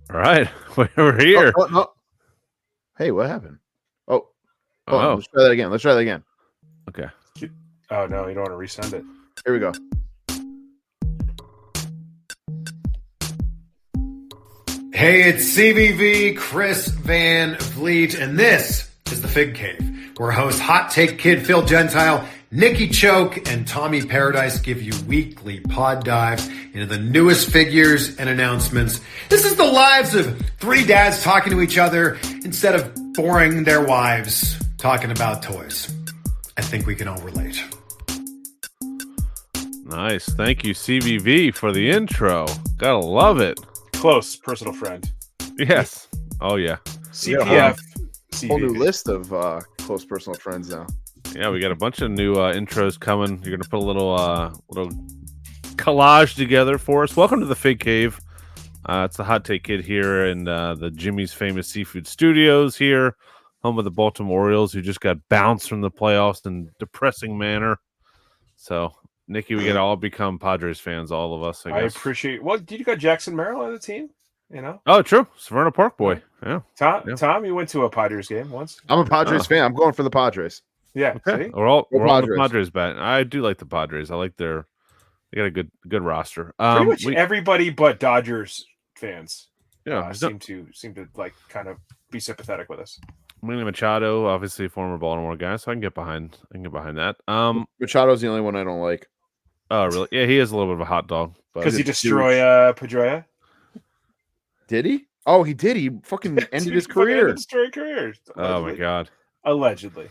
All right, we're here. No. Hey, what happened? Oh, hold on. Oh, Let's try that again. okay. Oh no, you don't want to resend it. Here we go. Hey, it's CVV, Chris Van Vliet, and this is the Fig Cave, where host Hot Take Kid Phil Gentile, Nikki Choke, and Tommy Paradise give you weekly pod dives into the newest figures and announcements. This is the lives of three dads talking to each other instead of boring their wives talking about toys. I think we can all relate. Nice. Thank you, CVV, for the intro. Gotta love it. Close personal friend. Yes. Oh, yeah. CPF. Whole new list of close personal friends now. Yeah, we got a bunch of new intros coming. You're gonna put a little collage together for us. Welcome to the Fig Cave. It's the Hot Take Kid here in the Jimmy's Famous Seafood Studios here, home of the Baltimore Orioles, who just got bounced from the playoffs in depressing manner. So, Nikki, we gotta all become Padres fans, all of us. I guess. I appreciate. Well, did you got Jackson Merrill on the team? You know. Oh, true. Severna Park boy. Yeah. Tom, you went to a Padres game once. I'm a Padres fan. I'm going for the Padres. Yeah. Okay. See? We're all the Padres bat. I do like the Padres. I like they got a good roster. Pretty much everybody but Dodgers fans. Yeah, seem to like kind of be sympathetic with us. Manny Machado, obviously a former Baltimore guy, so I can get behind that. Machado's the only one I don't like. Oh, really? Yeah, he is a little bit of a hot dog. Because he destroyed Pedroia? Did he? Oh, he did. He fucking ended his career. Destroyed careers. Oh my god. Allegedly.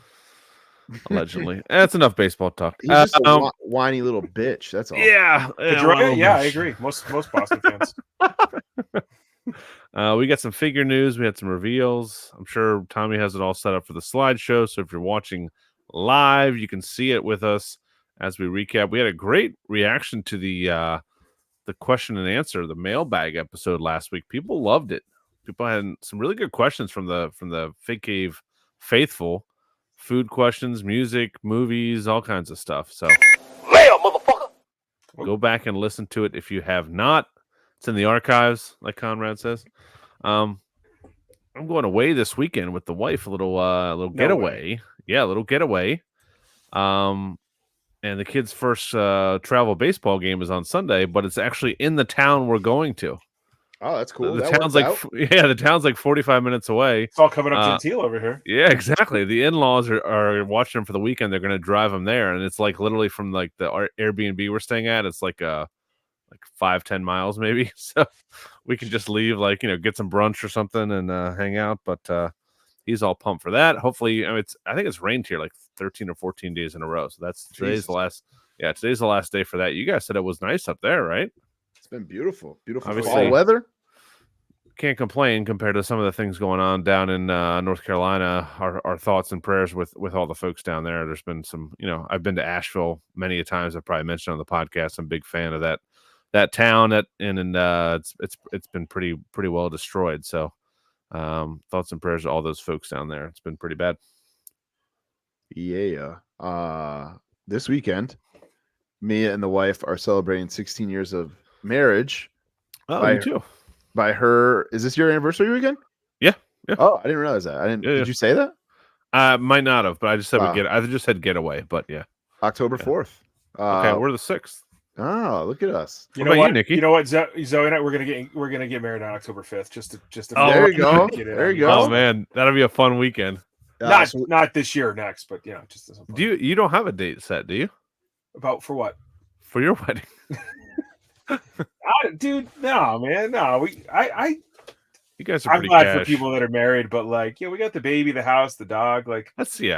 That's enough baseball talk. He's just a whiny little bitch. That's all. Yeah. Pedroia? Yeah, I agree. Most Boston fans. We got some figure news. We had some reveals. I'm sure Tommy has it all set up for the slideshow. So if you're watching live, you can see it with us as we recap. We had a great reaction to the question and answer, the mailbag episode last week. People loved it. People had some really good questions from the Fig Cave faithful. Food questions, music, movies, all kinds of stuff. So mail, motherfucker. Go back and listen to it if you have not. It's in the archives, like Conrad says. I'm going away this weekend with the wife. A little getaway. Yeah, a little getaway. And the kids' first travel baseball game is on Sunday, but it's actually in the town we're going to. Oh, that's cool. The town's like 45 minutes away. It's all coming up genteel over here. Yeah, exactly. The in-laws are watching them for the weekend. They're going to drive them there, and it's like literally from like the Airbnb we're staying at. It's like 5-10 miles maybe. So we can just leave, get some brunch or something and hang out. But he's all pumped for that. Hopefully, I think it's rained here like 13 or 14 days in a row. So today's the last. Yeah, today's the last day for that. You guys said it was nice up there, right? It's been beautiful. Obviously, fall weather. Can't complain compared to some of the things going on down in North Carolina. Our thoughts and prayers with all the folks down there. There's been some, I've been to Asheville many a times. I've probably mentioned on the podcast. I'm a big fan of that town. It's been pretty well destroyed. So thoughts and prayers to all those folks down there. It's been pretty bad. Yeah. This weekend, me and the wife are celebrating 16 years of marriage. Oh, me too. By her, is this your anniversary weekend? Yeah. Oh, I didn't realize that. I didn't. Yeah, did you say that? Might not have, but I just said I just said getaway, but yeah. October 4th. Okay, we're the 6th. Oh, look at us. You know what, Nikki? You know what, Zoe and I, we're gonna get married on October 5th. Just to there you go. There you go. Oh man, that'll be a fun weekend. Not this year, next, but just as do you don't have a date set, do you? For what? For your wedding. Dude, no, man, no. You guys are I'm pretty glad cash. for people that are married, but we got the baby, the house, the dog. That's you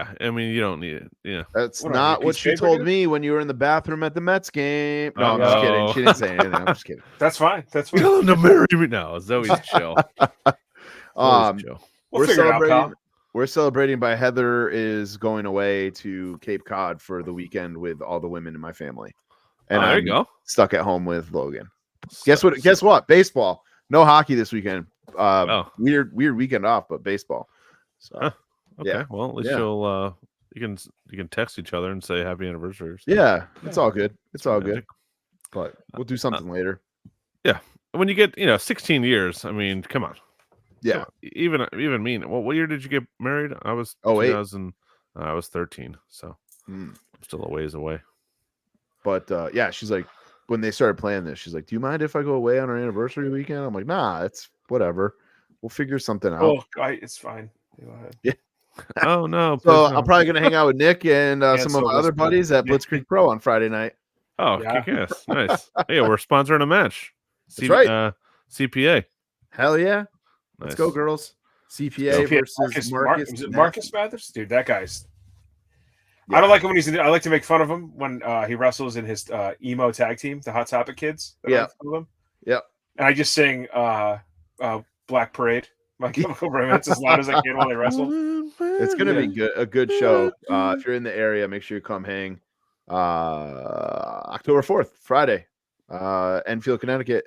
don't need it. Yeah, that's not what she told me when you were in the bathroom at the Mets game. No, I'm just kidding. She didn't say anything. I'm just kidding. That's fine. You're going to marry me now. Zoe's chill. Chill. We're celebrating by Heather is going away to Cape Cod for the weekend with all the women in my family, and there you go. Stuck at home with Logan. Guess what? Baseball. No hockey this weekend. Weird weekend off, but baseball. So, okay. Yeah. Well, at least you can text each other and say happy anniversary. Yeah, it's all good. It's all good. But we'll do something later. Yeah. when you get 16 years, I mean, come on. Yeah. Even me. What year did you get married? I was 08. 2000. I was 13, so I'm still a ways away. But yeah, she's like, when they started playing this, she's like, "Do you mind if I go away on our anniversary weekend?" I'm like, "Nah, it's whatever. We'll figure something out." Oh, it's fine. Go ahead. Yeah. Oh no! So please no. I'm probably gonna hang out with Nick and some of so my other whisper. buddies at Blitzkrieg Pro on Friday night. Oh, Yeah. kick-ass. Nice. Yeah, we're sponsoring a match. That's right. CPA. Hell yeah. Let's go, Nice. girls. CPA versus Marcus Mathers, dude. That guy's. Yeah. I don't like him when he's. I like to make fun of him when he wrestles in his emo tag team, the Hot Topic Kids. Yeah. Yep. And I just sing Black Parade, My Chemical Romance, as loud as I can while they wrestle. It's gonna be a good show. If you're in the area, make sure you come hang. October 4th, Friday, Enfield, Connecticut.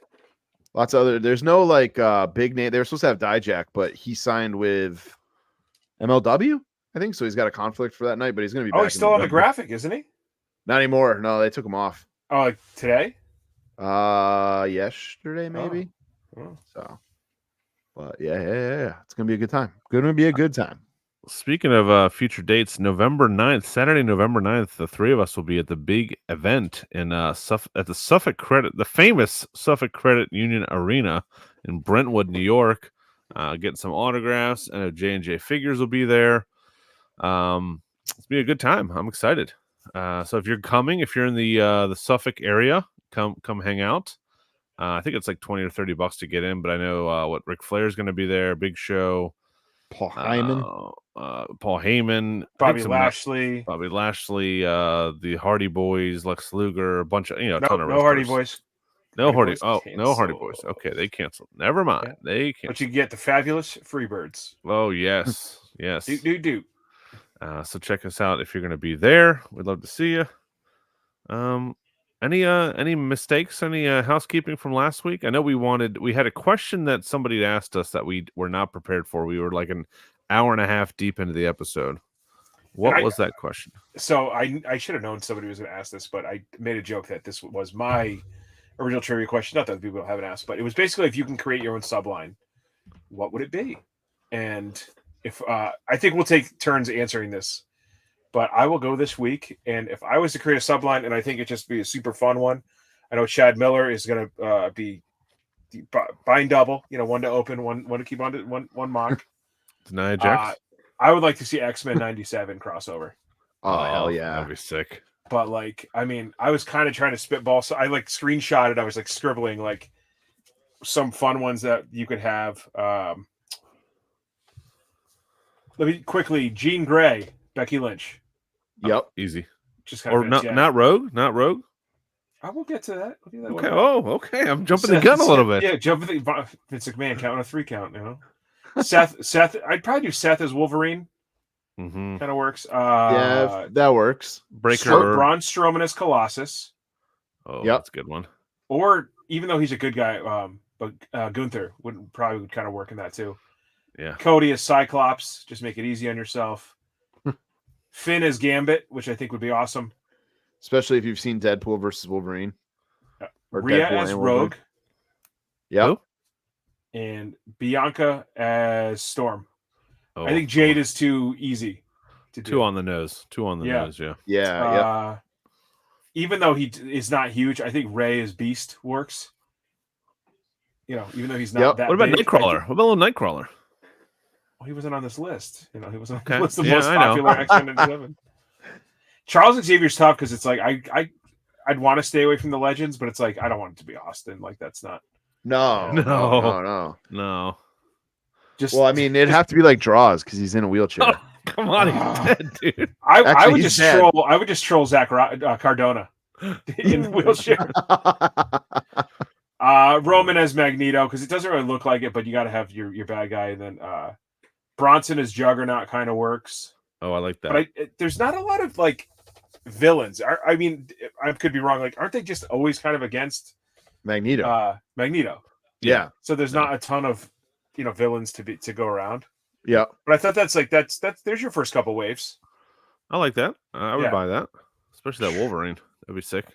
Lots of other. There's no like big name. They were supposed to have Dijak, but he signed with MLW, I think. So he's got a conflict for that night, but he's gonna be. Oh, back he's still in on the graphic, isn't he? Not anymore. No, they took him off. Oh, like today? Yesterday maybe. Oh. So, but yeah. It's gonna be a good time. Gonna be a good time. Speaking of future dates, November 9th, Saturday, November 9th, the three of us will be at the big event in at the Suffolk Credit, the famous Suffolk Credit Union Arena in Brentwood, New York. Getting some autographs. I know J&J Figures will be there. It's be a good time. I'm excited. So if you're in the Suffolk area, come hang out. I think it's like $20 or $30 to get in, but I know Ric Flair's going to be there. Big show. Paul Heyman, Bobby Lashley, the Hardy Boys, Lex Luger, a bunch of no ton of Hardy Boys. No Hardy. Boys No Hardy Boys. Okay, they canceled. Never mind. Yeah. They canceled. But you get the fabulous Freebirds. Oh yes, yes. Do. So check us out if you're going to be there. We'd love to see you. Any mistakes? Any housekeeping from last week? I know we had a question that somebody asked us that we were not prepared for. We were like an hour and a half deep into the episode. What was that question? So I should have known somebody was going to ask this, but I made a joke that this was my original trivia question. Not that people haven't asked, but it was basically if you can create your own subline, what would it be? And if I think we'll take turns answering this. But I will go this week, and if I was to create a subline, and I think it just be a super fun one, I know Chad Miller is going to be buying double, one to open, one to keep on, one mock. Nia Jax. I would like to see X-Men 97 crossover. Oh hell yeah, that'd be sick. But I was kind of trying to spitball, so I screenshotted. I was scribbling some fun ones that you could have. Let me quickly: Jean Grey, Becky Lynch. Yep, easy. Just or not Rogue. I will get to that. We'll do that okay. Okay. I'm jumping the gun a little bit. Yeah, jumping the Vince McMahon counting a 3 count. Seth. I'd probably do Seth as Wolverine. Mm-hmm. Kind of works. Yeah, that works. Breaker. Braun Strowman as Colossus. Oh, yep. That's a good one. Or even though he's a good guy, but Gunther would kind of work in that too. Yeah. Cody as Cyclops. Just make it easy on yourself. Finn as Gambit, which I think would be awesome. Especially if you've seen Deadpool versus Wolverine. Or Rhea Deadpool as Rogue. Yep. And Bianca as Storm. I think Jade is too easy to do. Two on the nose. Yeah. Yeah. Even though he is not huge, I think Ray as Beast works. Even though he's not that What about big, Nightcrawler? What about a little Nightcrawler? Well, he wasn't on this list. He wasn't on okay. the list of most popular X-Men 97. Charles Xavier's tough because it's I'd want to stay away from the legends, but it's I don't want it to be Austin. That's not. No. It'd have to be like Draws because he's in a wheelchair. Oh, come on, he's dead, dude. I would just troll Zach Cardona in the wheelchair. Roman as Magneto because it doesn't really look like it, but you got to have your bad guy, and then Bronson as Juggernaut kind of works. Oh, I like that. But there's not a lot of villains. I could be wrong. Aren't they just always kind of against Magneto? Magneto. Yeah. So there's not a ton of villains to go around. Yeah. But I thought that's there's your first couple waves. I like that. I would buy that, especially that Wolverine. That'd be sick.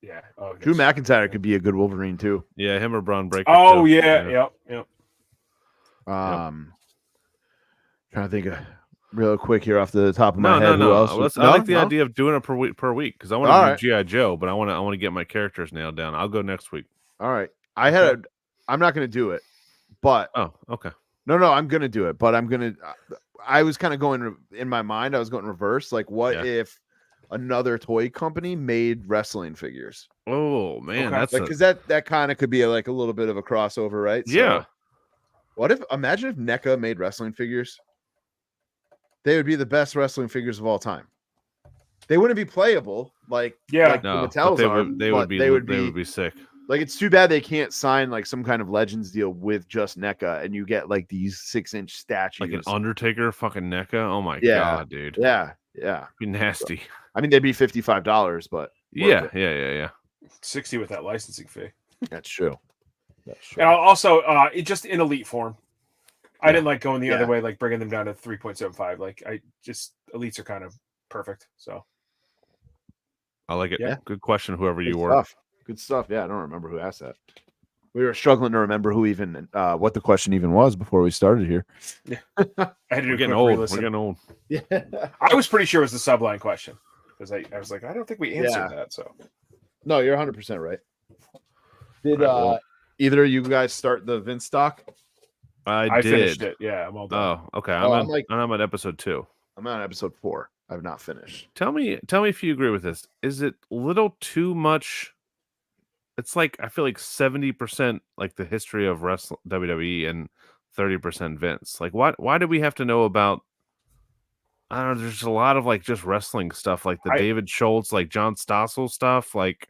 Yeah. Oh, Drew McIntyre could be a good Wolverine too. Yeah, him or Braun Breaker. Oh too. yeah. Yep. Trying to think of real quick here off the top of my head. Who No. else? I like the idea of doing it per week because I want All to right. do GI Joe, but I want to get my characters nailed down. I'll go next week. All right. I'm not going to do it, but Oh, okay. No, I'm going to do it, but I was kind of going in my mind. I was going reverse. Like, what if another toy company made wrestling figures? Oh man, that's because that kind of could be a little bit of a crossover, right? Yeah. So imagine if NECA made wrestling figures? They would be the best wrestling figures of all time. They wouldn't be playable like the Mattels they would be sick. Like, it's too bad they can't sign like some kind of Legends deal with just NECA, and you get like these 6-inch statues, like an Undertaker fucking NECA. Oh my god, dude. Yeah, be nasty. So, I mean, they'd be $55, but yeah. 60 with that licensing fee. That's true. And also, just in elite form. I didn't like going the other way, like bringing them down to 3.75. Like, elites are kind of perfect. So I like it. Yeah. Good question, whoever you were. Good stuff. Yeah, I don't remember who asked that. We were struggling to remember who even what the question even was before we started here. Yeah, I had to do We're getting old. We're getting old. Yeah, I was pretty sure it was the subline question because I was like, I don't think we answered that. So no, you're 100% right. Did either of you guys start the Vince stock? I did. Finished it. Yeah, I'm all done. Oh, okay. I'm on episode 2. I'm on episode 4. I've not finished. Tell me if you agree with this. Is it a little too much? It's like I feel like 70% like the history of WWE and 30% Vince. Like why do we have to know about? I don't know. There's a lot of like just wrestling stuff, like the David Schultz, like John Stossel stuff. Like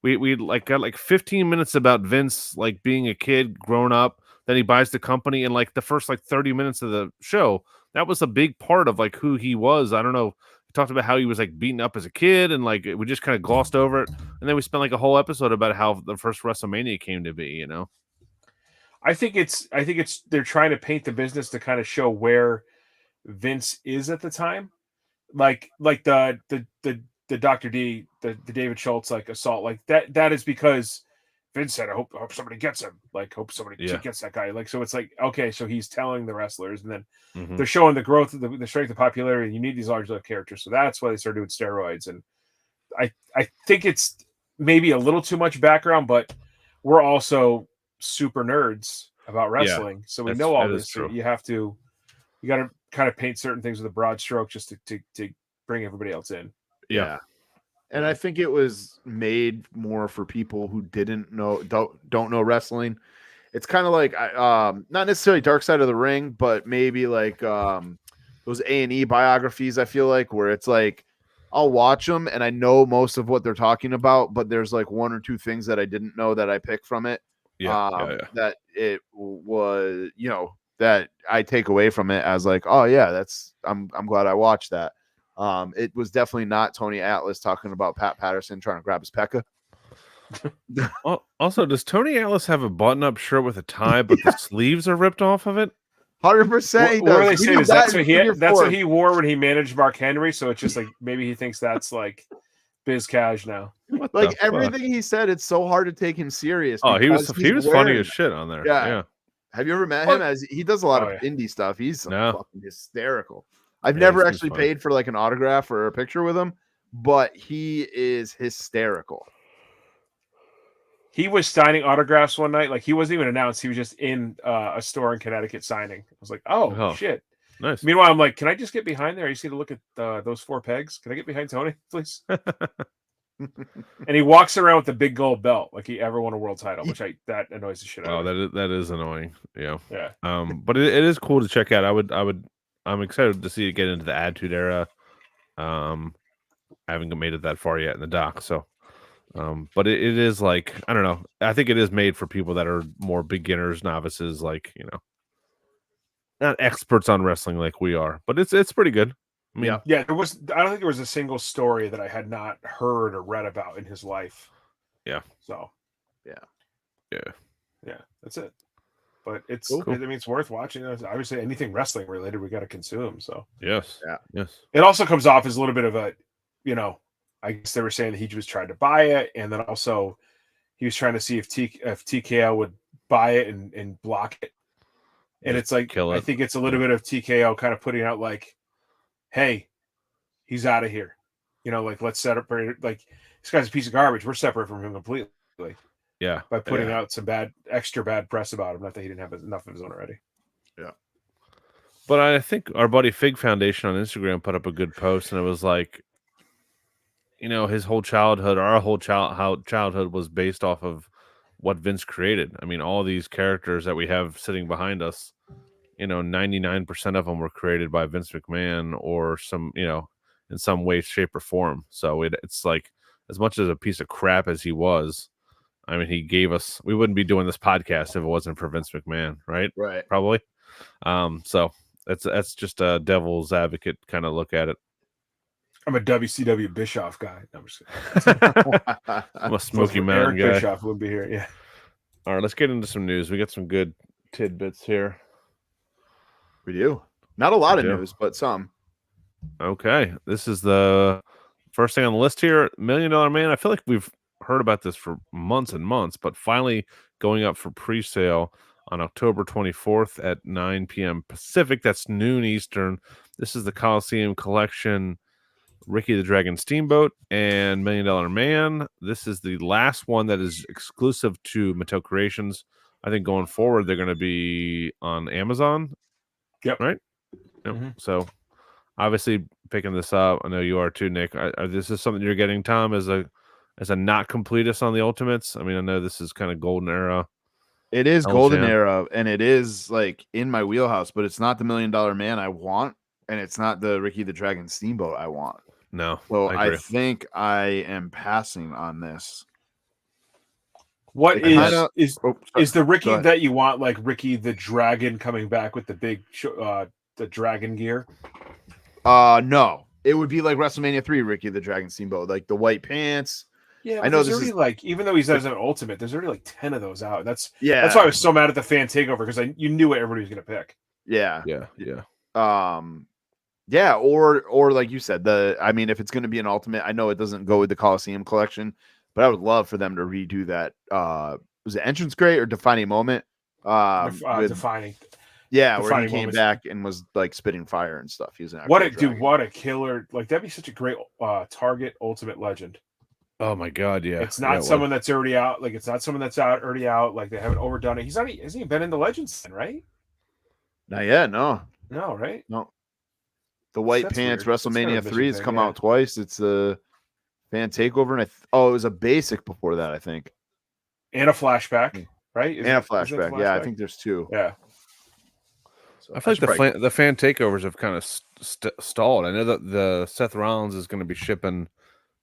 we like got like 15 minutes about Vince like being a kid, grown up. Then he buys the company, and like the first like 30 minutes of the show, that was a big part of like who he was. I don't know. Talked about how he was like beaten up as a kid, and like we just kind of glossed over it, and then we spent like a whole episode about how the first WrestleMania came to be. You know, I think it's they're trying to paint the business to kind of show where Vince is at the time, like the Dr. D, the David Schultz like assault, like that is because Vince said, I hope somebody gets him. Like, hope somebody gets that guy. Like, so it's like, okay, so he's telling the wrestlers, and then they're showing the growth of the strength of popularity. You need these large characters. So that's why they started doing steroids. And I think it's maybe a little too much background, but we're also super nerds about wrestling. Yeah, so we know all this. So you got to kind of paint certain things with a broad stroke just to bring everybody else in. Yeah. And I think it was made more for people who don't know wrestling. It's kind of like not necessarily Dark Side of the Ring, but maybe like those A&E biographies. I feel like where it's like I'll watch them and I know most of what they're talking about, but there's like one or two things that I didn't know that I picked from it. That it was, that I take away from it as like, oh yeah, I'm glad I watched that. It was definitely not Tony Atlas talking about Pat Patterson trying to grab his Pekka. Also, does Tony Atlas have a button-up shirt with a tie, but the sleeves are ripped off of it? 100%. What are they saying? Is that's what he wore when he managed Mark Henry? So it's just like maybe he thinks that's like biz cash now. Like everything he said, it's so hard to take him serious. Oh, he was funny as shit on there. Yeah. Have you ever met him? As he does a lot of indie stuff. He's fucking hysterical. I've never actually paid for like an autograph or a picture with him, but he is hysterical. He was signing autographs one night. Like he wasn't even announced. He was just in a store in Connecticut signing. I was like, oh shit. Nice. Meanwhile, I'm like, can I just get behind there? I just need to look at those 4 pegs. Can I get behind Tony, please? And he walks around with the big gold belt like he ever won a world title, which that annoys the shit out of me. That is annoying. Yeah. Yeah. But it is cool to check out. I'm excited to see it get into the Attitude Era. I haven't made it that far yet in the doc, so but it is like, I don't know. I think it is made for people that are more beginners, novices, like, not experts on wrestling like we are, but it's pretty good. I mean, I don't think there was a single story that I had not heard or read about in his life. Yeah. So yeah, that's it. But it's cool. I mean, it's worth watching. Obviously, anything wrestling related, we got to consume. So yes. It also comes off as a little bit of a, I guess they were saying that he was trying to buy it, and then also he was trying to see if TKO would buy it and block it. And Just it's like, kill I it. think it's a little bit of TKO kind of putting out like, hey, he's out of here. You know, like, let's set up, like, this guy's a piece of garbage. We're separate from him completely Yeah. by putting yeah. out some extra bad press about him. Not that he didn't have enough of his own already. Yeah. But I think our buddy Fig Foundation on Instagram put up a good post, and it was like, you know, his whole childhood, our whole childhood was based off of what Vince created. I mean, all these characters that we have sitting behind us, you know, 99% of them were created by Vince McMahon or some, you know, in some way, shape, or form. So it's like, as much as a piece of crap as he was, I mean, he gave us, we wouldn't be doing this podcast if it wasn't for Vince McMahon, right? Right. Probably. So that's just a devil's advocate kind of look at it. I'm a WCW Bischoff guy. No, I'm just kidding. I'm a Smoky Eric Mountain guy. Bischoff wouldn't be here. Yeah. All right, let's get into some news. We got some good tidbits here. We do. Not a lot We of do. news, but some. Okay, this is the first thing on the list here. $1 Million Man. I feel like we've heard about this for months and months, but finally going up for pre-sale on October 24th at 9 p.m. Pacific. That's noon Eastern. This is the Coliseum Collection Ricky the Dragon Steamboat and $1 Million Man. This is the last one that is exclusive to Mattel Creations. I think going forward, they're going to be on Amazon. Yep. Right? Yep. Mhm. So obviously picking this up. I know you are too, Nick. This is something you're getting, Tom, as a not completist on the Ultimates. I mean, I know this is kind of golden era. It is El golden Champ. era, and it is like in my wheelhouse, but it's not the $1 Million Man I want, and it's not the Ricky the Dragon Steamboat I want. No. So I I agree. think I am passing on this. What It is kinda- is Oh, sorry. is the Go Ricky ahead. that you want, like Ricky the Dragon coming back with the big the dragon gear? No, it would be like WrestleMania 3 Ricky the Dragon Steamboat, like the white pants. Yeah, I but know there's this already is- like, even though he does an ultimate, there's already like 10 of those out. That's Yeah, why I was so mad at the fan takeover, because you knew what everybody was gonna pick. yeah, Yeah. Yeah. yeah, or like you said, I mean, if it's going to be an ultimate, I know it doesn't go with the Coliseum collection, but I would love for them to redo that. Was it Entrance Great or Defining Moment? With- Defining. yeah, where he Defining came Moments. back and was like spitting fire and stuff. He was an What actual a dude! dragon. What a killer! Like, that'd be such a great Target Ultimate Legend. Oh my God. Yeah. It's not someone that's already out. Like, it's not someone that's already out. Like, they haven't overdone it. Hasn't he been in the Legends then, right? Not yet, no. No, right? The white That's pants weird. That's kind WrestleMania of a 3 has missing come thing, out twice. It's a fan takeover, and it was a basic before that, I think, And a flashback, right? and a flashback. Yeah, I think there's two. Yeah. So I feel like should probably- the fan takeovers have kind of stalled. I know that the Seth Rollins is going to be shipping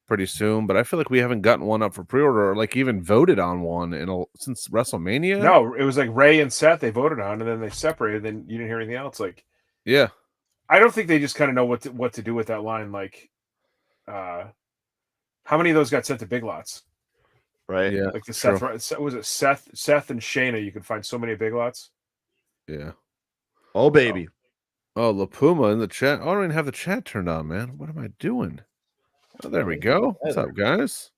pretty soon, but I feel like we haven't gotten one up for pre-order or like even voted on one since WrestleMania. No, it was like Ray and Seth they voted on, and then they separated. Then you didn't hear anything else. Like, Yeah. I don't think they just kind of know what to do with that line. Like, how many of those got sent to Big Lots? right? Yeah. Like the true. Seth and Shayna, you could find so many Big Lots. Yeah. Oh baby, Oh, La Puma in the chat. Oh, I don't even have the chat turned on, man. What am I doing? Oh, there we go. What's up, guys?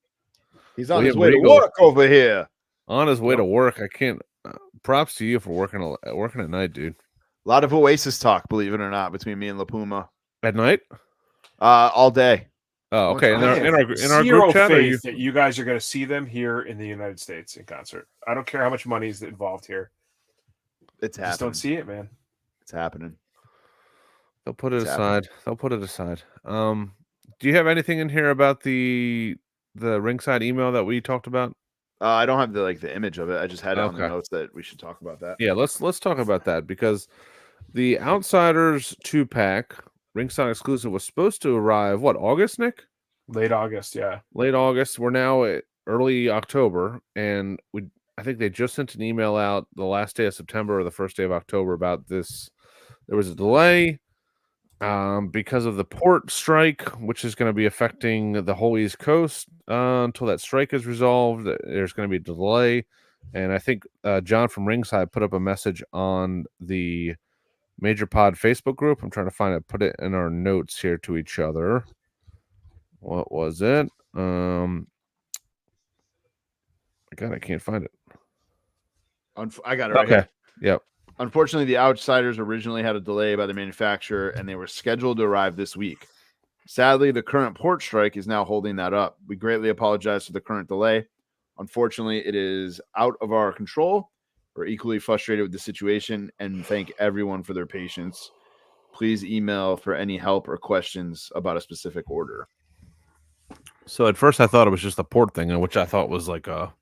he's on his William way to Regal. work over here. On his way to work. I can't. Props to you for working at night, dude. A lot of Oasis talk, believe it or not, between me and La Puma. At night? All day. Oh, okay. In I our have group zero chat, faith that you guys are going to see them here in the United States in concert. I don't care how much money is involved here. It's I just happening. don't see it, man. It's happening. they'll put it It's happening. aside. They'll put it aside. Do you have anything in here about the ringside email that we talked about? I don't have the image of it. I just had it on the Okay. notes that we should talk about that. Yeah, let's talk about that because the Outsiders 2-pack ringside exclusive was supposed to arrive August, Nick? Late August, yeah. Late August. We're now at early October, and I think they just sent an email out the last day of September or the first day of October about this. There was a delay because of the port strike, which is going to be affecting the whole East Coast until that strike is resolved. There's going to be a delay, and I think John from Ringside put up a message on the Major Pod Facebook group. I'm trying to find it, put it in our notes here to each other. What was it? God, I can't find it. I got it right Okay. here. Yep. Unfortunately, the Outsiders originally had a delay by the manufacturer, and they were scheduled to arrive this week. Sadly, the current port strike is now holding that up. We greatly apologize for the current delay. Unfortunately, it is out of our control. We're equally frustrated with the situation and thank everyone for their patience. Please email for any help or questions about a specific order. So at first I thought it was just a port thing, which I thought was like a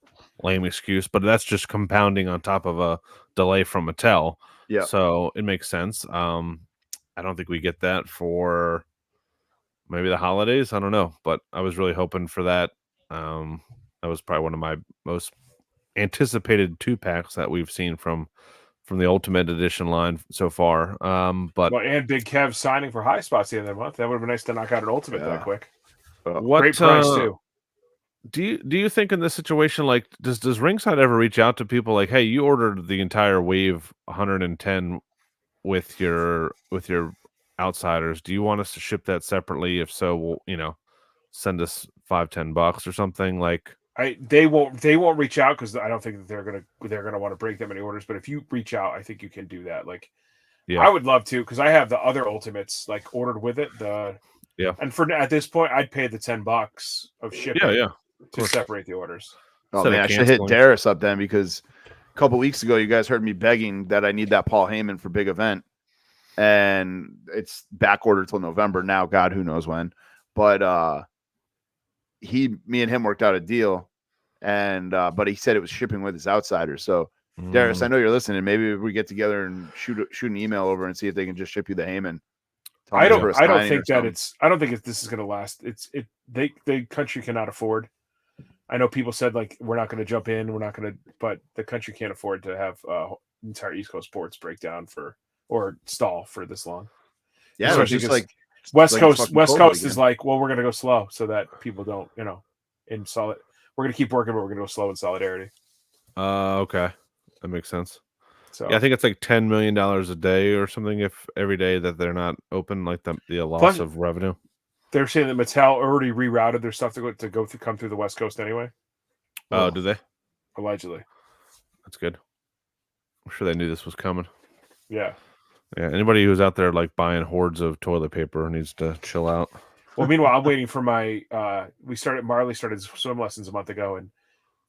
lame excuse, but that's just compounding on top of a delay from Mattel. Yeah. So it makes sense. I don't think we get that for maybe the holidays. I don't know, but I was really hoping for that. That was probably one of my most anticipated 2-packs that we've seen from the Ultimate Edition line so far. But Well, and Big Kev signing for High Spots the end of the month. That would have been nice to knock out an Ultimate that Yeah. quick. what Great price too. Do you think in this situation, like, does Ringside ever reach out to people like, hey, you ordered the entire wave 110 with your Outsiders? Do you want us to ship that separately? If so, we'll, send us $5-10 or something. Like, They won't reach out because I don't think that they're gonna want to break that many orders. But if you reach out, I think you can do that. Like, yeah, I would love to because I have the other Ultimates like ordered with it. And for at this point, I'd pay the $10 of shipping. yeah. To separate the orders. Oh Instead man, of I should hit canceling. Darius up then because a couple weeks ago you guys heard me begging that I need that Paul Heyman for big event, and it's back ordered till November now. God, who knows when? But me and him worked out a deal, and but he said it was shipping with his Outsiders. So Darius, I know you're listening. Maybe we get together and shoot an email over and see if they can just ship you the Heyman. I don't think this is going to last. The country cannot afford. I know people said like we're not going to jump in, but the country can't afford to have entire East Coast sports breakdown or stall for this long. Yeah, it's just like West Coast again. is like, well, we're going to go slow so that people don't, in solid. We're going to keep working, but we're going to go slow in solidarity. Okay, that makes sense. So yeah, I think it's like $10 million a day or something if every day that they're not open, like the loss of revenue. They're saying that Mattel already rerouted their stuff to come through the West Coast anyway. Oh, do they? Allegedly. That's good. I'm sure they knew this was coming. Yeah. Yeah. Anybody who's out there like buying hordes of toilet paper needs to chill out. Well, meanwhile, I'm waiting for my. Marley started swim lessons a month ago, and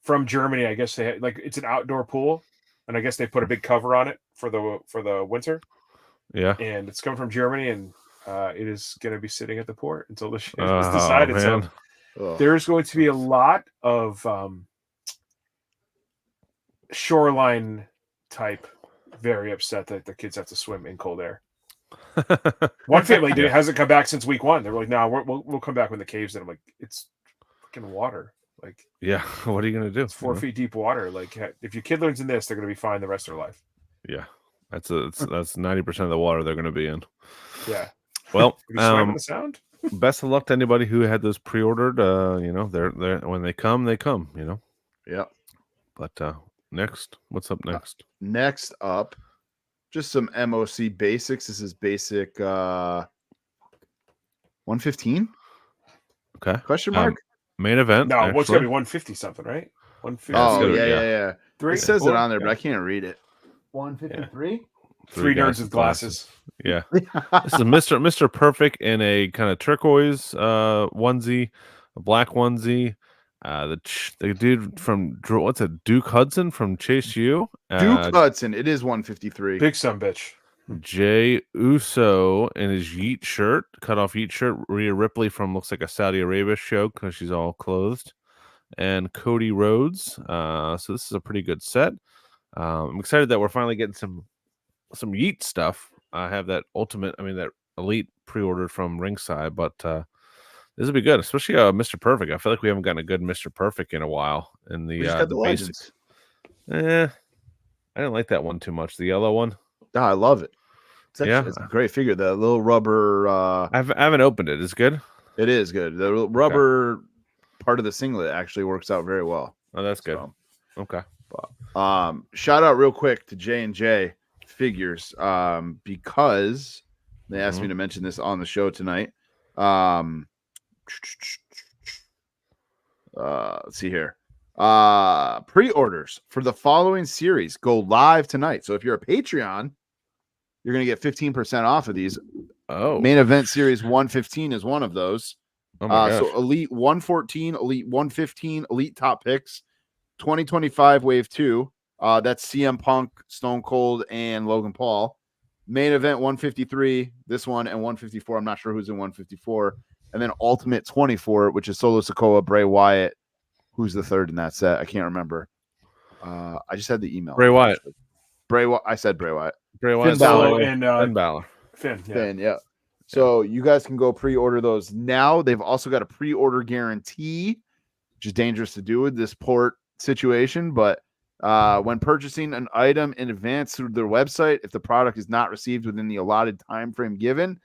from Germany, I guess they had, it's an outdoor pool, and I guess they put a big cover on it for the winter. Yeah. And it's coming from Germany, and it is going to be sitting at the port until the ship is decided. Man. So there's going to be a lot of shoreline type very upset that the kids have to swim in cold air. One family hasn't come back since week 1. They were like, "No, we'll come back when the cave's in." I'm like, "It's fucking water." Like, yeah, what are you gonna do? It's 4 feet deep water. Like, if your kid learns in this, they're gonna be fine the rest of their life. Yeah, that's 90% of the water they're gonna be in. Yeah. Well, the sound. Best of luck to anybody who had those pre-ordered. They're when they come, they come. Yeah. But next, what's up next? Next up, just some MOC basics. This is basic 115. Okay. Question mark. Main event. No, what's gonna be 150 something, right? 150. Oh yeah. 3, it says 4, it on there, but I can't read it. 153. 3 nerds with glasses. Yeah. This is Mr. Perfect in a kind of turquoise onesie, a black onesie. The dude from what's it? Duke Hudson from Chase U. Duke Hudson. It is 153. Big son bitch. Jay Uso in his Yeet shirt, cut off Yeet shirt. Rhea Ripley from looks like a Saudi Arabia show because she's all clothed, and Cody Rhodes. So this is a pretty good set. I'm excited that we're finally getting some Yeet stuff. I have that that Elite pre-ordered from Ringside, but this will be good, especially Mr. Perfect. I feel like we haven't gotten a good Mr. Perfect in a while. In the Legends. I didn't like that one too much. The yellow one. Oh, I love it. It's a great figure. The little rubber. I haven't opened it. It's good. It is good. The rubber part of the singlet actually works out very well. Oh, that's good. Okay. Shout out real quick to J&J Figures because they asked me to mention this on the show tonight. Let's see here. Pre-orders for the following series go live tonight. So if you're a Patreon, you're going to get 15% off of these. Oh, Main event series 115 is one of those. oh my gosh. So Elite 114, Elite 115, Elite Top Picks, 2025 Wave 2. That's CM Punk, Stone Cold, and Logan Paul. Main event 153, this one, and 154. I'm not sure who's in 154. And then Ultimate 24, which is Solo Sikoa, Bray Wyatt. Who's the third in that set? I can't remember. I just had the email. Bray Wyatt. I said Bray Wyatt. Bray Wyatt. Solo Finn and Balor. Finn. Yeah. Finn, yeah. So you guys can go pre-order those now. They've also got a pre-order guarantee, which is dangerous to do with this port situation. But when purchasing an item in advance through their website, if the product is not received within the allotted time frame given,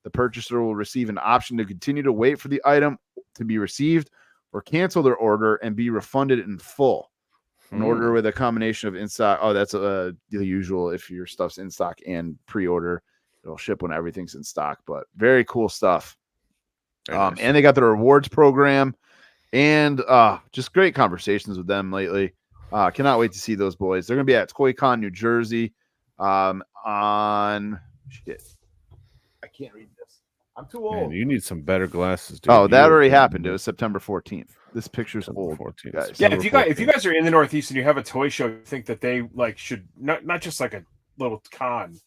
the purchaser will receive an option to continue to wait for the item to be received or cancel their order and be refunded in full. An order with a combination of in stock. Oh, that's the usual. If your stuff's in stock and pre-order, it'll ship when everything's in stock. But very cool stuff. Nice. And they got the rewards program and just great conversations with them lately. Cannot wait to see those boys. They're going to be at ToyCon, New Jersey on shit. I can't read this. I'm too old. Man, you need some better glasses, dude. Oh, that You- already happened. It was September 14th. This picture's September old, 14th. guys. Yeah, if you guys are in the Northeast and you have a toy show, you think that they like should not just like a little con,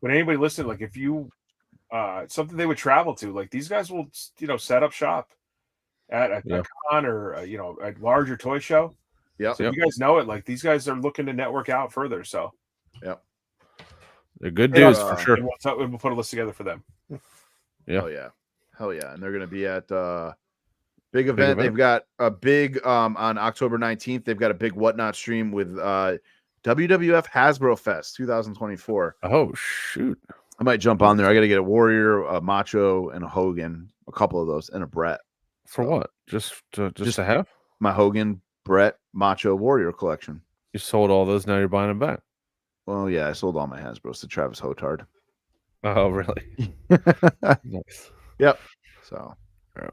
but anybody listening, like if you something they would travel to, like these guys will set up shop at a con or a larger toy show. Yep. So you guys know it. Like these guys are looking to network out further. So Yep. They're good dudes Yeah. for sure. and we'll put a list together for them. Yeah. Hell yeah. And they're going to be at big event. They've got a big on October 19th. They've got a big whatnot stream with WWF Hasbro Fest 2024. Oh shoot. I might jump on there. I got to get a Warrior, a Macho, and a Hogan, a couple of those, and a Brett. For what? Just to have? My Hogan, Brett, Macho, Warrior collection. You sold all those, now you're buying them back. Well, yeah, I sold all my Hasbros to Travis Hotard. Oh, really? Nice. Yep. So,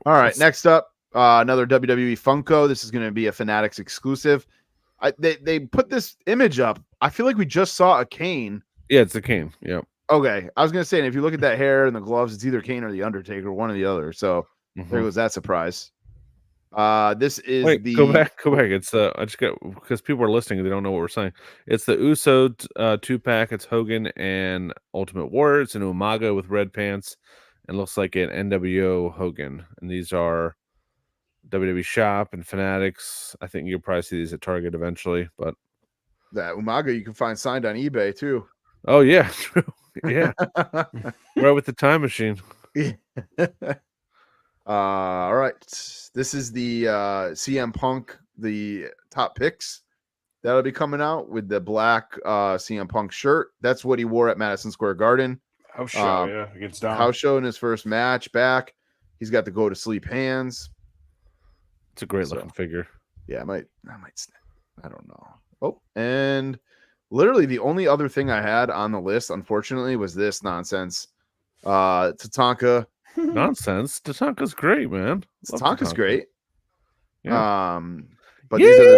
all right. Next up, another WWE Funko. This is going to be a Fanatics exclusive. They put this image up. I feel like we just saw a Kane. Yeah, it's a Kane. Yep. Okay. I was going to say, and if you look at that hair and the gloves, it's either Kane or the Undertaker, one or the other. So there goes that surprise. This is go back. It's I just got because people are listening, they don't know what we're saying. It's the Uso 2-pack. It's Hogan and Ultimate Warrior. It's an Umaga with red pants, and looks like an NWO Hogan. And these are WWE Shop and Fanatics. I think you'll probably see these at Target eventually. But that Umaga you can find signed on eBay too. Oh yeah, true. Yeah, right with the time machine. All right. This is the CM Punk, the top picks that'll be coming out with the black CM Punk shirt. That's what he wore at Madison Square Garden. House show, against Dom. House show in his first match back. He's got the go to sleep hands. It's a great looking figure. Yeah, I might snap. I don't know. Oh, and literally the only other thing I had on the list, unfortunately, was this nonsense. Tatanka. Nonsense. Tatanka's great, man. Tatanka's great. Yeah. But these are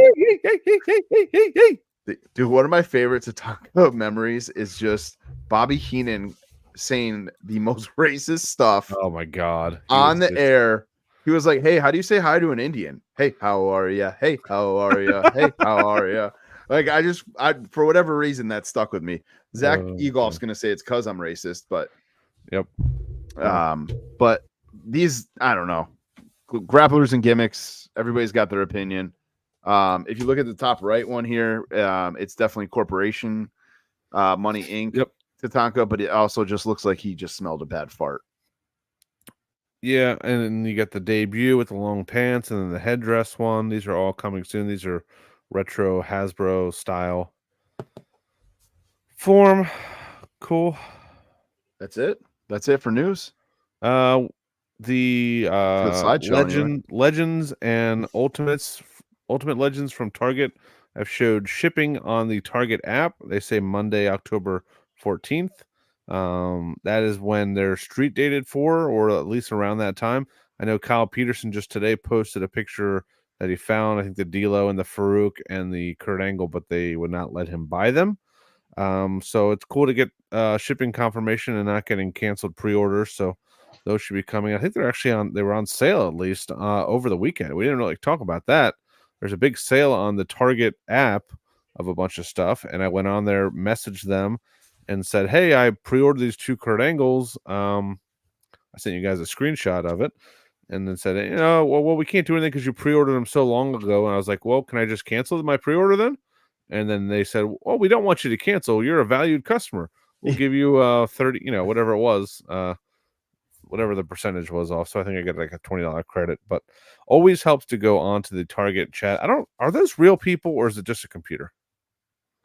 dude, one of my favorite Tatanka memories is just Bobby Heenan saying the most racist stuff. Oh my god. On the air. He was like, "Hey, how do you say hi to an Indian? Hey, how are you? Hey, how are you? Hey, how are you?" Like I for whatever reason that stuck with me. Zach Egolf's gonna say it's because I'm racist, but yep. But these, I don't know, grapplers and gimmicks. Everybody's got their opinion. If you look at the top right one here, it's definitely Corporation Money Inc. Yep. Tatanka, but it also just looks like he just smelled a bad fart. Yeah, and then you got the debut with the long pants, and then the headdress one. These are all coming soon. These are retro Hasbro style form. Cool. That's it. That's it for news. The slideshow Legends and Ultimate Legends from Target have showed shipping on the Target app. They say Monday, October 14th. That is when they're street dated for, or at least around that time. I know Kyle Peterson just today posted a picture that he found, I think the D'Lo and the Farouk and the Kurt Angle, but they would not let him buy them. So it's cool to get shipping confirmation and not getting canceled pre-orders. So those should be coming. I think they were on sale at least over the weekend. We didn't really talk about that. There's a big sale on the Target app of a bunch of stuff, and I went on there, messaged them, and said, "Hey, I pre-ordered these 2 Kurt Angles. I sent you guys a screenshot of it." And then said, well, we can't do anything because you pre-ordered them so long ago. And I was like, well, can I just cancel my pre-order then? And then they said, well, we don't want you to cancel. You're a valued customer. We'll give you 30, whatever it was, whatever the percentage was off. So I think I get like a $20 credit, but always helps to go onto the Target chat. Are those real people or is it just a computer?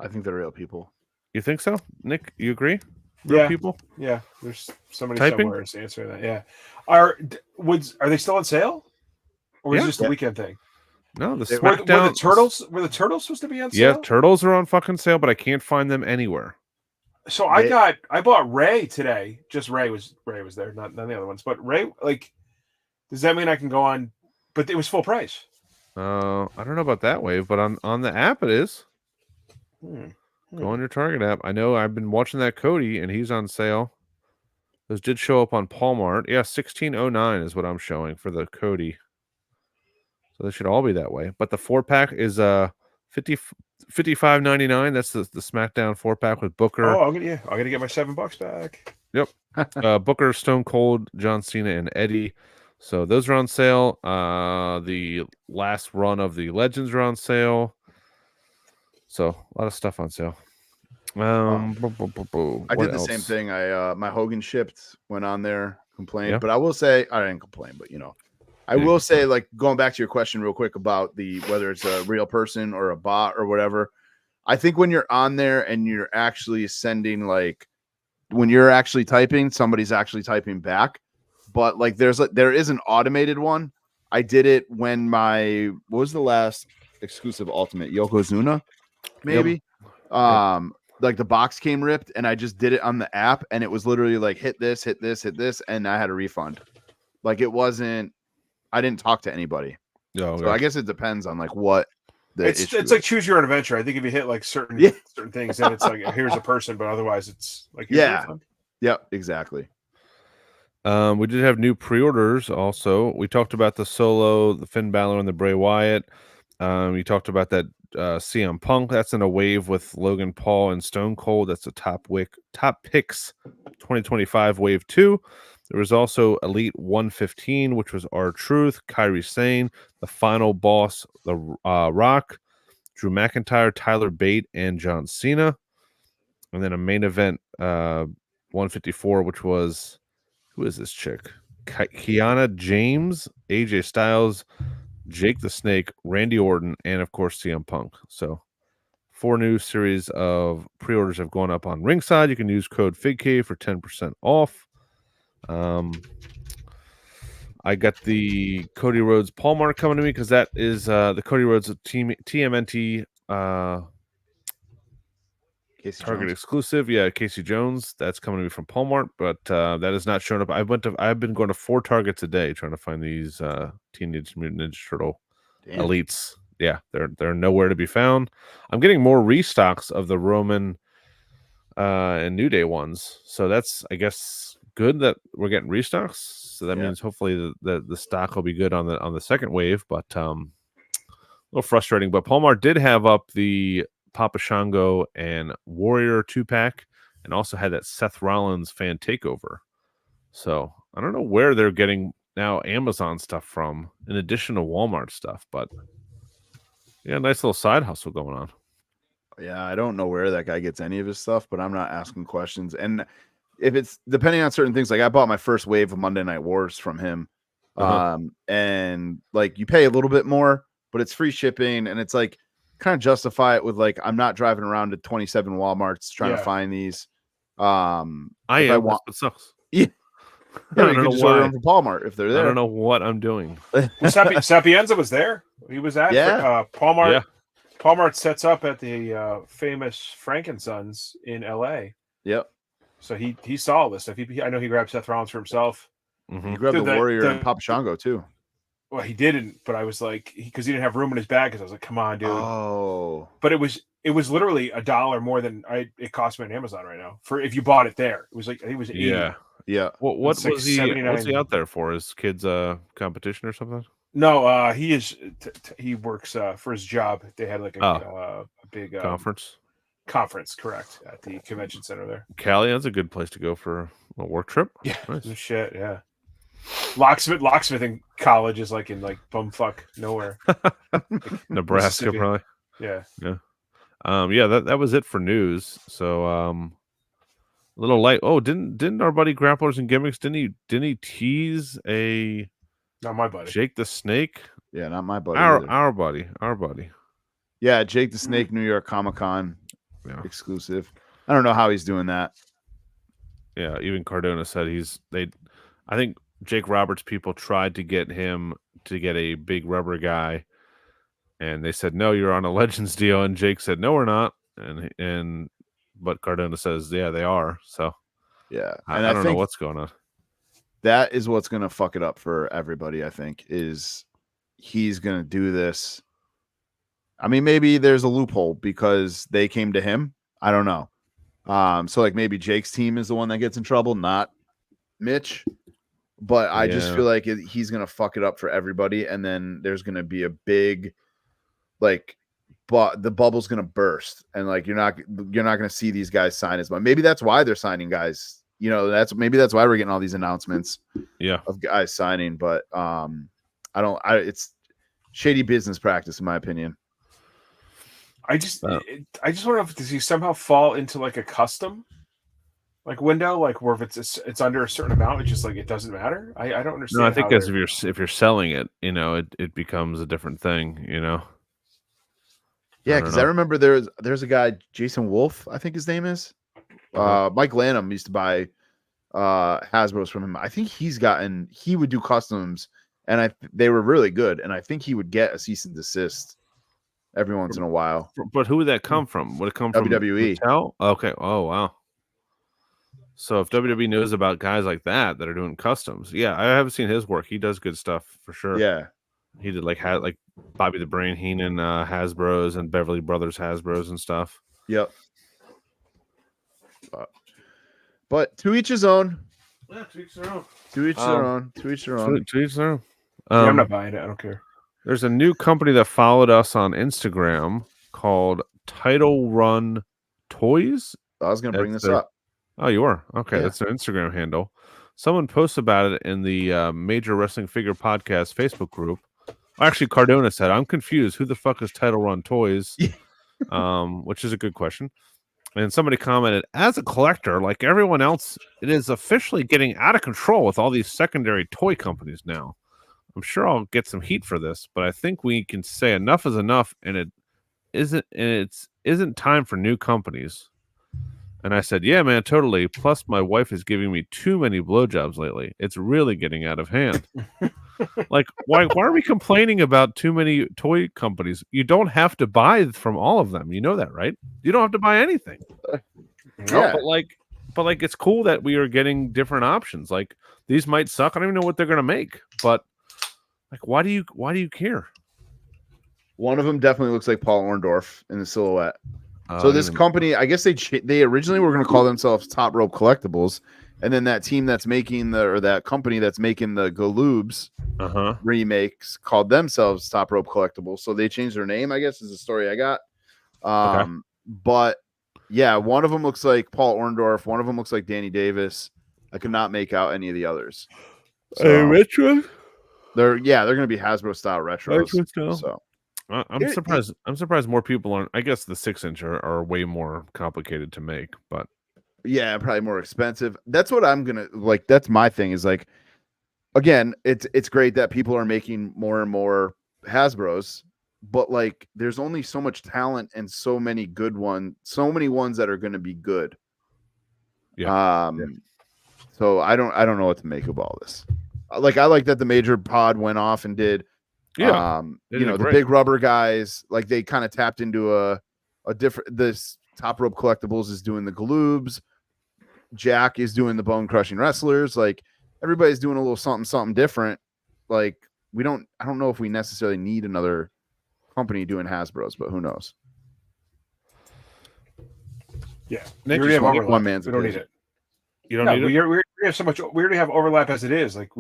I think they're real people. You think so? Nick, you agree? Real people? Yeah, there's somebody Typing? somewhere is answering that. Yeah, are they still on sale, or was it just a weekend thing? No, the Were SmackDown the turtles supposed to be on sale? Yeah, turtles are on fucking sale, but I can't find them anywhere. So I bought Ray today. Just Ray was there, not none of the other ones. But Ray, like, does that mean I can go on? But it was full price. I don't know about that wave, but on the app it is. Go on your Target app. I know I've been watching that Cody, and he's on sale. Those did show up on Walmart. Yeah, 1609 is what I'm showing for the Cody. So they should all be that way. But the 4-pack is $55.99. That's the SmackDown 4-pack with Booker. Oh, I'm gonna get my $7 back. Yep. Booker, Stone Cold, John Cena, and Eddie. So those are on sale. The last run of the Legends are on sale. So a lot of stuff on sale. I did the same thing. My Hogan shipped, went on there, complained, but I will say I didn't complain, but I will say, like, going back to your question real quick about whether it's a real person or a bot or whatever. I think when you're on there and you're actually sending, like, when you're actually typing, somebody's actually typing back. But like, there is an automated one. I did it when what was the last exclusive Ultimate, Yokozuna, maybe. Yep. Like the box came ripped, and I just did it on the app, and it was literally like hit this, and I had a refund. Like, it wasn't. I didn't talk to anybody. Oh, so I guess it depends on like what it's like choose your own adventure. I think if you hit like certain things, then it's like here's a person, but otherwise it's like exactly. We did have new pre-orders also. We talked about the Solo, the Finn Balor, and the Bray Wyatt. We talked about that CM Punk. That's in a wave with Logan Paul and Stone Cold. That's a top picks 2025 wave 2. There was also Elite 115, which was R-Truth, Kairi Sane, the Final Boss, The Rock, Drew McIntyre, Tyler Bate, and John Cena. And then a main event 154, which was, who is this chick? Kiana James, AJ Styles, Jake the Snake, Randy Orton, and of course CM Punk. So 4 new series of pre-orders have gone up on Ringside. You can use code FIGCAVE for 10% off. I got the Cody Rhodes Palmart coming to me because that is the Cody Rhodes TMNT Target exclusive. Yeah, Casey Jones. That's coming to me from Palmart, but that has not shown up. I've been going to 4 Targets a day trying to find these Teenage Mutant Ninja Turtle elites. Yeah, they're nowhere to be found. I'm getting more restocks of the Roman and New Day ones, so that's, I guess, good that we're getting restocks. So that means hopefully the stock will be good on the second wave. But a little frustrating. But Palmart did have up the Papa Shango and Warrior 2-pack, and also had that Seth Rollins fan takeover. So I don't know where they're getting now Amazon stuff from, in addition to Walmart stuff. But yeah, nice little side hustle going on. Yeah, I don't know where that guy gets any of his stuff, but I'm not asking questions. And if it's depending on certain things, like I bought my first wave of Monday Night Wars from him, and like you pay a little bit more, but it's free shipping, and it's like kind of justify it with like I'm not driving around to 27 Walmarts trying to find these. It sucks. Yeah, I don't know just why. order them from Walmart if they're there. I don't know what I'm doing. Well, Sapienza was there. He was at Palmart. Yeah. Palmart sets up at the famous Frankensons in LA. Yep. So he saw all this stuff. I know he grabbed Seth Rollins for himself. Mhm. He grabbed Dude, the Warrior and the- Papa Shango too. Well, he didn't, but I was like, because he didn't have room in his bag. Because I was like, come on, dude. Oh, But it was literally $1 more than it cost me on Amazon right now for if you bought it there. It was like I think it was 80. Yeah. yeah. What It's like was he? What's he 79. out there for? His kids' competition or something? No, he is. He works for his job. They had like a big conference, correct, at the convention center there. Cali, that's a good place to go for a work trip. Yeah, Nice. no shit, yeah. Locksmith in college is like in like bumfuck nowhere. Nebraska, Mississippi. probably. Yeah. Yeah, that was it for news. So a little light. Oh, didn't our buddy Grapplers and Gimmicks, didn't he tease a Not my buddy. Jake the Snake? Yeah, not my buddy. either. Our buddy. Yeah, Jake the Snake, New York Comic-Con exclusive. I don't know how he's doing that. Yeah, even Cardona said I think Jake Roberts' people tried to get him to get a big rubber guy, and they said, no, you're on a Legends deal, and Jake said, no, we're not, but Cardona says, yeah, they are. So Yeah, and I don't know what's going on. That is what's going to fuck it up for everybody. I think is he's going to do this. I mean, maybe there's a loophole because they came to him. I don't know. So like maybe Jake's team is the one that gets in trouble, not Mitch. But I just feel like he's gonna fuck it up for everybody, and then there's gonna be a big, like, but the bubble's gonna burst, and like you're not gonna see these guys sign as much. Maybe that's why they're signing guys. You know, that's why we're getting all these announcements. Yeah, of guys signing, but it's shady business practice in my opinion. I just wonder if does he somehow fall into like a custom like window, like where if it's under a certain amount, it's just like it doesn't matter. I don't understand. No, I think as if you're selling it, you know, it becomes a different thing, you know. Yeah, because I remember there's a guy, Jason Wolf, I think his name is. Mike Lanham used to buy Hasbro's from him. I think he would do customs, and they were really good, and I think he would get a cease and desist every once in a while. But who would that come from? Would it come from WWE? Mattel? Okay. Oh wow. So if WWE knows about guys like that are doing customs, yeah, I haven't seen his work. He does good stuff for sure. Yeah, he did like Bobby the Brain Heenan Hasbro's and Beverly Brothers Hasbro's and stuff. Yep. But to each his own. Yeah, to each their own. To each their own. To each their own. To each their own. Yeah, I'm not buying it. I don't care. There's a new company that followed us on Instagram called Title Run Toys. I was going to bring this up. Oh, you were? Okay, Yeah. That's their Instagram handle. Someone posted about it in the Major Wrestling Figure Podcast Facebook group. Actually, Cardona said, I'm confused. Who the fuck is Title Run Toys? Which is a good question. And somebody commented, as a collector, like everyone else, it is officially getting out of control with all these secondary toy companies now. I'm sure I'll get some heat for this, but I think we can say enough is enough, and it isn't time for new companies. And I said, yeah, man, totally. Plus, my wife is giving me too many blowjobs lately. It's really getting out of hand. Like, why are we complaining about too many toy companies? You don't have to buy from all of them. You know that, right? You don't have to buy anything. Yeah. But like, it's cool that we are getting different options. Like, these might suck. I don't even know what they're gonna make. But like, why do you care? One of them definitely looks like Paul Orndorff in the silhouette. So this company, I guess they originally were going to call themselves Top Rope Collectibles, and then that team that's making that company that's making the Galoobs remakes called themselves Top Rope Collectibles. So they changed their name, I guess, is the story I got. Okay. But yeah, one of them looks like Paul Orndorff, one of them looks like Danny Davis. I could not make out any of the others. So, retro? they're going to be Hasbro style retros. So. I'm surprised. I'm surprised more people aren't. I guess the 6-inch are way more complicated to make, but yeah, probably more expensive. That's what I'm gonna like. That's my thing. Is like, again, it's great that people are making more and more Hasbros, but like, there's only so much talent and so many so many ones that are going to be good. Yeah. So I don't know what to make of all this. Like, I like that the Major Pod went off and did. Yeah, the big rubber guys, like they kind of tapped into a different. This Top Rope Collectibles is doing the Galoobs. Jack is doing the Bone Crushing Wrestlers. Like, everybody's doing a little something different. Like I don't know if we necessarily need another company doing Hasbro's, but who knows? Yeah, Nick, we already have you overlap. one man's We don't need opinion. it. You don't No, need it. we have so much. We already have overlap as it is. Like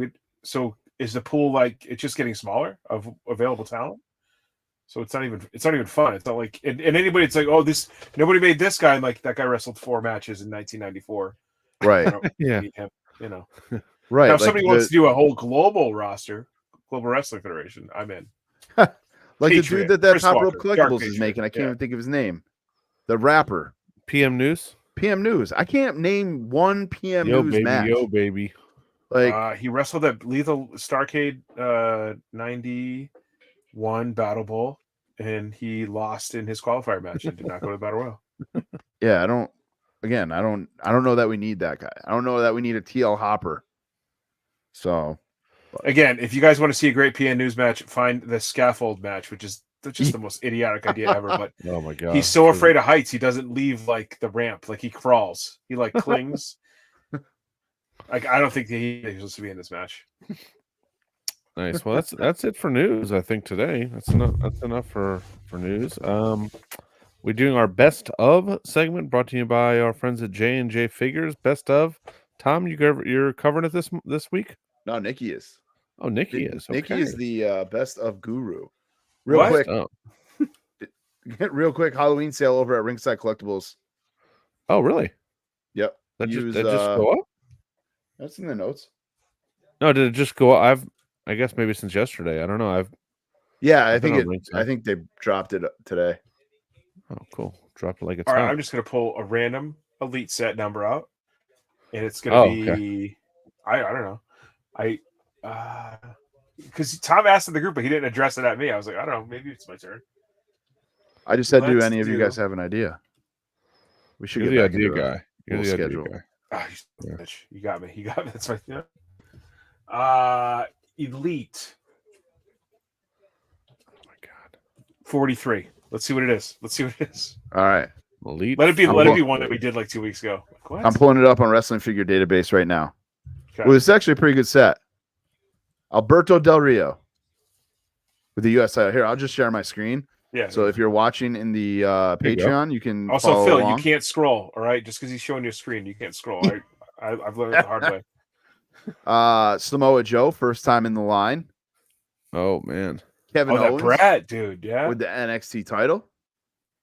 so is the pool like it's just getting smaller of available talent? So it's not even fun. It's not like and anybody. It's like nobody made this guy, and like that guy wrestled 4 matches in 1994. I Right. don't Yeah. need him. You know. Right. Now, if like somebody wants to do a whole global roster, Global Wrestling Federation, I'm in. like the Patriot, dude that Chris Top Rope Walker, Dark Collectibles is Patriot, making. I can't yeah. even think of his name. The rapper. PM News. PM News. I can't name one PM Yo, News baby. match. Yo, baby. Like He wrestled at Lethal Starcade 91 Battle Bowl, and he lost in his qualifier match and did not go to the Battle Royal. yeah, I don't know that we need that guy. I don't know that we need a TL Hopper. So Again, if you guys want to see a great PN News match, find the scaffold match, which is just the most idiotic idea ever. But Oh my god. he's so afraid of heights, he doesn't leave like the ramp. Like he crawls. He like clings. Like I don't think he's supposed to be in this match. Nice. Well, that's it for news. I think today that's enough for news. We're doing our best of segment brought to you by our friends at J&J Figures. Best of. Tom, you're covering it this week. no, Nikki is. Oh, Nikki is. Okay. Nikki is the best of guru. What? Quick, Oh. real quick, Halloween sale over at Ringside Collectibles. Oh, really? Yep. That Use, just go up? That's in the notes. No, did it just go up? I guess maybe since yesterday. I don't know. Yeah, I I've been think on I Ringside. think they dropped it today. Oh, cool. Drop it like it's All right, hot. I'm just gonna pull a random elite set number out, and it's gonna be okay. I don't know. Because Tom asked in the group, but he didn't address it at me. I was like, I don't know, maybe it's my turn. I just said, do Let's any of you do- guys have an idea? We should You're get the back idea into guy. You're little the idea schedule. guy. Ah, you Yeah. bitch. You got me. That's my thing. Elite Oh my god. 43. Let's see what it is. All right. Elite. Let it be I'm one that we did like 2 weeks ago. Like, what? I'm pulling it up on Wrestling Figure Database right now. Okay. Well, it's actually a pretty good set. Alberto Del Rio with the US title. Here, I'll just share my screen. Yeah. So if you're watching in the you go. Patreon, you can Also, follow Phil, along. you can't scroll. All right, just because he's showing you a screen, you can't scroll. All right? I've learned it the hard way. Samoa Joe, first time in the line. Oh man. Kevin Oh, that Owens Brett, dude. Yeah. with the NXT title.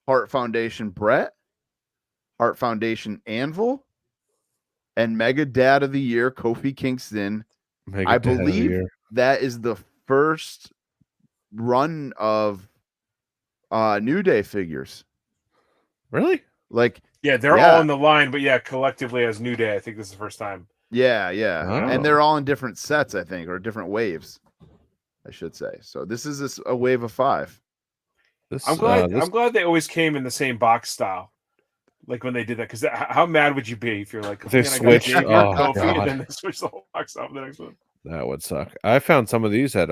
Hart Foundation Brett. Hart Foundation Anvil. And Mega Dad of the Year, Kofi Kingston. Mega I Dad of the believe Year. that is the first run of New Day figures. Really? Like, Yeah, they're Yeah. all in the line, but yeah, collectively as New Day, I think this is the first time. yeah. Oh. And they're all in different sets, I think, or different waves, I should say. So this is a wave of 5. This, I'm glad. this- I'm glad they always came in the same box style, like when they did that. Because how mad would you be if you're like, They "Man, I got switched. Xavier, Oh, Kofi," God. and then they switch the whole box off the next one. that would suck. I found some of these at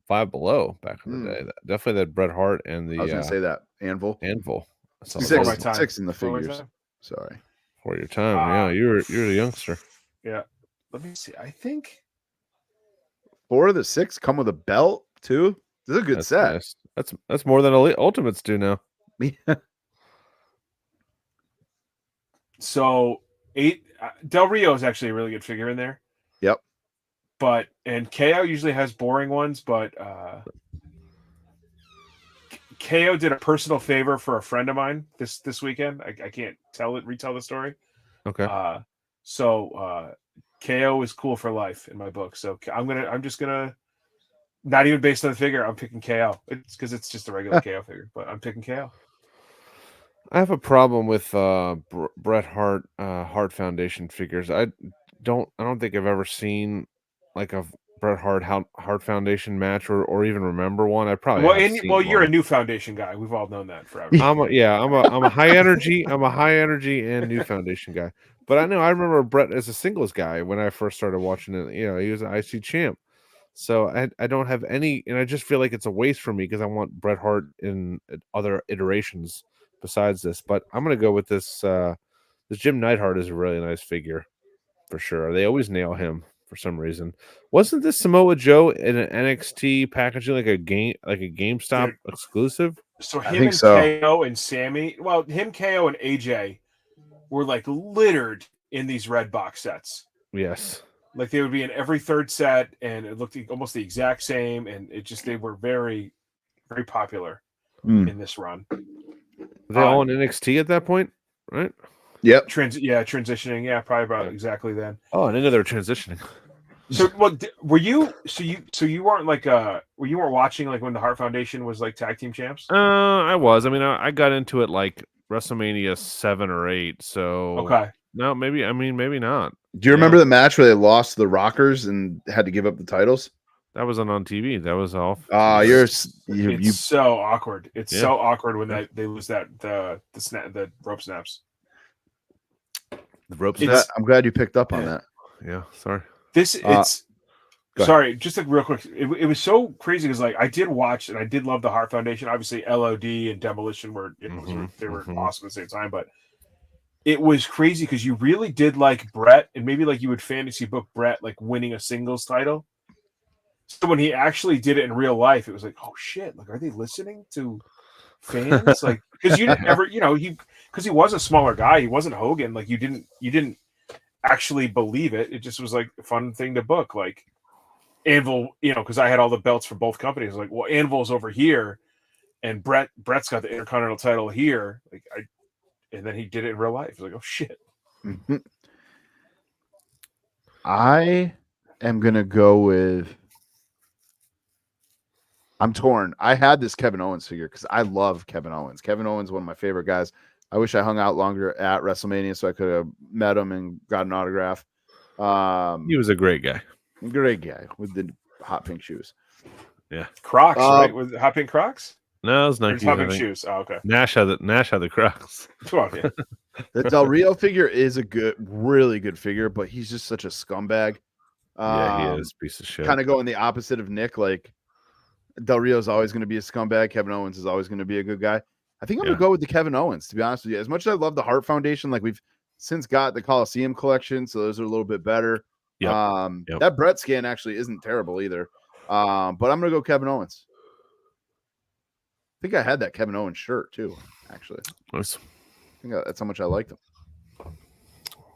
Five Below back in the Hmm. day. Definitely that Bret Hart and I was the gonna say that. Anvil. Anvil. I saw Before those. my time. 6 in the Before my figures. time. Sorry. For your time. Yeah, you're the youngster. Yeah. Let me see. I think 4 of the 6 come with a belt too. This is a good That's set. nice. That's more than Elite Ultimates do now. so. 8 Del Rio is actually a really good figure in there. Yep. And KO usually has boring ones, but KO did a personal favor for a friend of mine this weekend. I can't retell the story. Okay. So KO is cool for life in my book. So I'm just gonna not even based on the figure. I'm picking KO. It's because it's just a regular KO figure, but I'm picking KO. I have a problem with Bret Hart Hart Foundation figures. I don't think I've ever seen like a Bret Hart Foundation match or even remember one. I probably have seen you're one. a new foundation guy. We've all known that forever. I'm a high energy. I'm a high energy and new foundation guy. But I remember Bret as a singles guy when I first started watching it. You know, he was an IC champ. So I don't have any, and I just feel like it's a waste for me because I want Bret Hart in other iterations besides this. But I'm gonna go with this. This Jim Neidhart is a really nice figure, for sure. They always nail him for some reason. Wasn't this Samoa Joe in an NXT packaging like a GameStop exclusive? So I him think and so. KO and Sammy, well, him, KO, and AJ were like littered in these red box sets. Yes. Like they would be in every third set, and it looked almost the exact same, and they were very, very popular in this run. Were they all in NXT at that point, right? Yep. Transitioning. Yeah, probably about exactly then. Oh, I didn't know they were transitioning. So, were you? So you weren't like you weren't watching like when the Hart Foundation was like tag team champs? I was. I mean, I got into it like WrestleMania 7 or 8. So Okay. No, maybe. I mean, maybe not. Do you remember the match where they lost to the Rockers and had to give up the titles? That wasn't on TV. That was off. It's so awkward. It's so awkward when they lose the rope snaps. The rope snaps. I'm glad you picked up on that. Yeah. Sorry. Sorry, just like real quick. It was so crazy because like I did watch and I did love the Hart Foundation. Obviously, LOD and Demolition were they were awesome at the same time, but it was crazy because you really did like Brett, and maybe like you would fantasy book Brett like winning a singles title. So when he actually did it in real life, it was like, oh shit! Like, are they listening to fans? Like, because you didn't ever, because he was a smaller guy, he wasn't Hogan. Like, you didn't actually believe it. It just was like a fun thing to book. Like Anvil, because I had all the belts for both companies. Like, well, Anvil's over here, and Brett's got the Intercontinental title here. Like, and then he did it in real life. It's like, oh shit. Mm-hmm. I am gonna go with. I'm torn. I had this Kevin Owens figure because I love Kevin Owens. Kevin Owens, one of my favorite guys. I wish I hung out longer at WrestleMania so I could have met him and got an autograph. He was a great guy. Great guy with the hot pink shoes. Yeah, Crocs, right? With hot pink Crocs. No, it was Nike. Hot pink shoes. Oh, okay. Nash had the Crocs. Well, yeah. The Del Rio figure is a really good figure, but he's just such a scumbag. Yeah, he is a piece of shit. Kind of going the opposite of Nick. Like Del Rio is always going to be a scumbag. Kevin Owens is always going to be a good guy. I think I'm going to go with the Kevin Owens, to be honest with you. As much as I love the Hart Foundation, like we've since got the Coliseum collection, so those are a little bit better. Yep. That Brett scan actually isn't terrible either. But I'm going to go Kevin Owens. I think I had that Kevin Owens shirt too, actually. Nice. I think that's how much I liked him.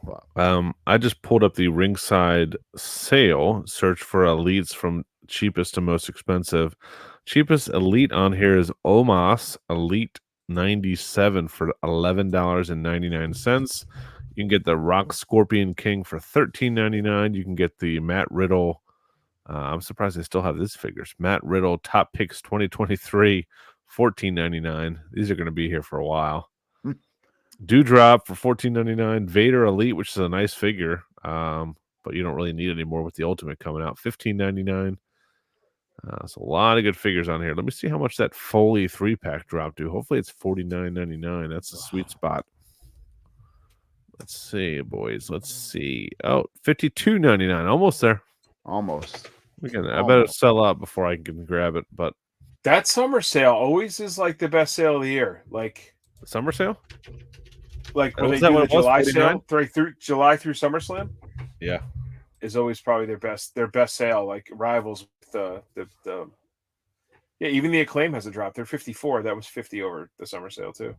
Wow. I just pulled up the Ringside sale, search for elites from cheapest to most expensive. Cheapest elite on here is Omos Elite 97 for $11.99. You can get the Rock Scorpion King for $13.99. You can get the Matt Riddle. I'm surprised they still have this figures. Matt Riddle Top Picks 2023, $14.99. These are going to be here for a while. Dewdrop for $14.99. Vader Elite, which is a nice figure, but you don't really need any more with the Ultimate coming out. $15.99. So a lot of good figures on here. Let me see how much that Foley 3-pack dropped to. Hopefully it's $49.99. That's a sweet spot. Let's see, boys. Let's see. Oh, $52.99. Almost there. Almost. I better sell out before I can grab it. But that summer sale always is like the best sale of the year. Like the summer sale? Like when they do the July sale through July through SummerSlam? Yeah. Is always probably their best sale, like rivals with the even the Acclaim has a drop. They're 54. That was 50 over the summer sale too.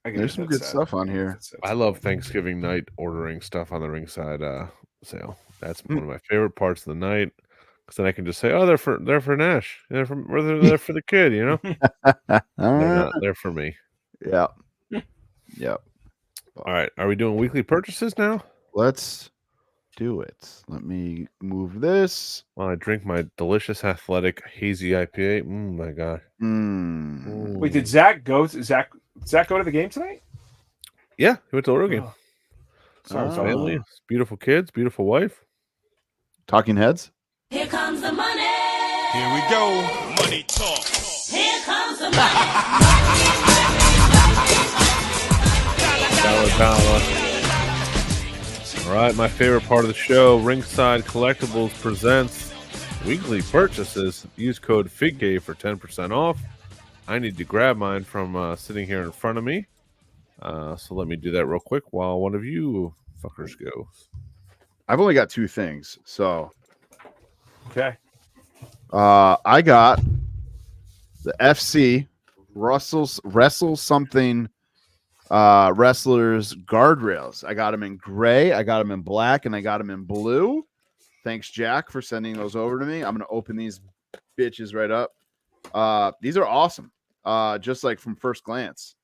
There's some good stuff on here. I love Thanksgiving night ordering stuff on the Ringside sale. That's one of my favorite parts of the night, because then I can just say, "Oh, they're for Nash. They're for the kid," you know. They're for me. Yeah. Yep. All right. Are we doing weekly purchases now? Let's do it. Let me move this. While I drink my delicious athletic hazy IPA. My God. Wait, did Zach go? Zach go to the game tonight? Yeah, he went to the Oreo game. Sorry, family, beautiful kids, beautiful wife. Talking heads. Here comes the money. Here we go. Money talk. Here comes the money. Dollar. All right, my favorite part of the show, Ringside Collectibles presents weekly purchases. Use code FIGCAVE for 10% off. I need to grab mine from sitting here in front of me. So let me do that real quick while one of you fuckers go. I've only got 2 things. So Okay. I got the FC Wrestle Something wrestlers guardrails. I got them in gray, I got them in black, and I got them in blue. Thanks, Jack, for sending those over to me. I'm gonna open these bitches right up. These are awesome. Just like from first glance.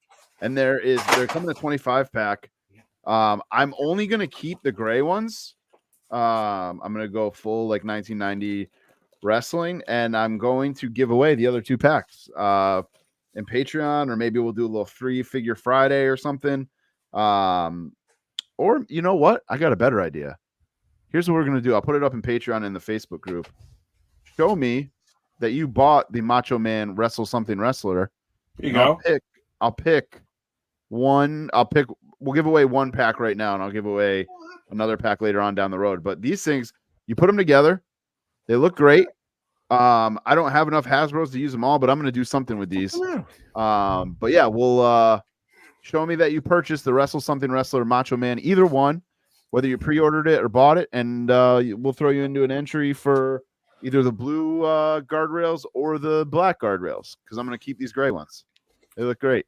And they're coming in a 25 pack. I'm only gonna keep the gray ones. I'm gonna go full like 1990 wrestling, and I'm going to give away the other 2 packs in Patreon, or maybe we'll do a little free figure Friday or something. Or you know what? I got a better idea. Here's what we're gonna do. I'll put it up in Patreon in the Facebook group. Show me that you bought the Macho Man Wrestle Something Wrestler. Here you go. I'll pick one. We'll give away 1 pack right now, and I'll give away another pack later on down the road. But these things, you put them together, they look great. I don't have enough Hasbros to use them all, but I'm going to do something with these. But yeah, we'll show me that you purchased the Wrestle Something Wrestler Macho Man, either one, whether you pre-ordered it or bought it, and we'll throw you into an entry for either the blue guardrails or the black guardrails, because I'm going to keep these gray ones. They look great.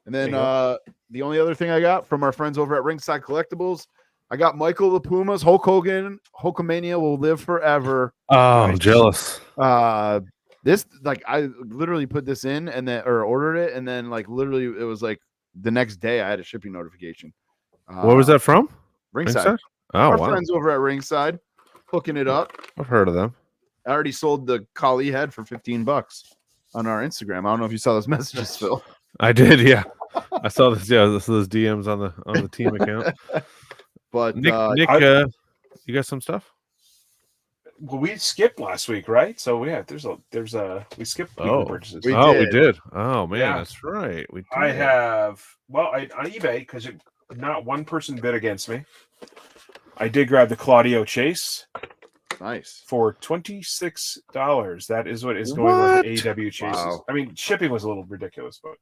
And then the only other thing I got from our friends over at Ringside Collectibles, I got Michael the Pumas, Hulk Hogan, Hulkamania will live forever. Oh, I'm jealous. This, like, I literally put this in and then, or ordered it, and then like literally it was like the next day I had a shipping notification. Where was that from? Ringside. Oh, Our wow. friends over at Ringside hooking it up. I've heard of them. I already sold the Kali head for $15 on our Instagram. I don't know if you saw those messages, Phil. I did, yeah. I saw this. Yeah, this those DMs on the team account. But Nick, you got some stuff? Well, we skipped last week, right? So yeah, we skipped weekly purchases. We We did. did. Oh man, Yeah. that's right. We did. I have on eBay, because not one person bid against me. I did grab the Claudio Chase nice for $26. That is what is going on the AEW chases. Wow. I mean, shipping was a little ridiculous, but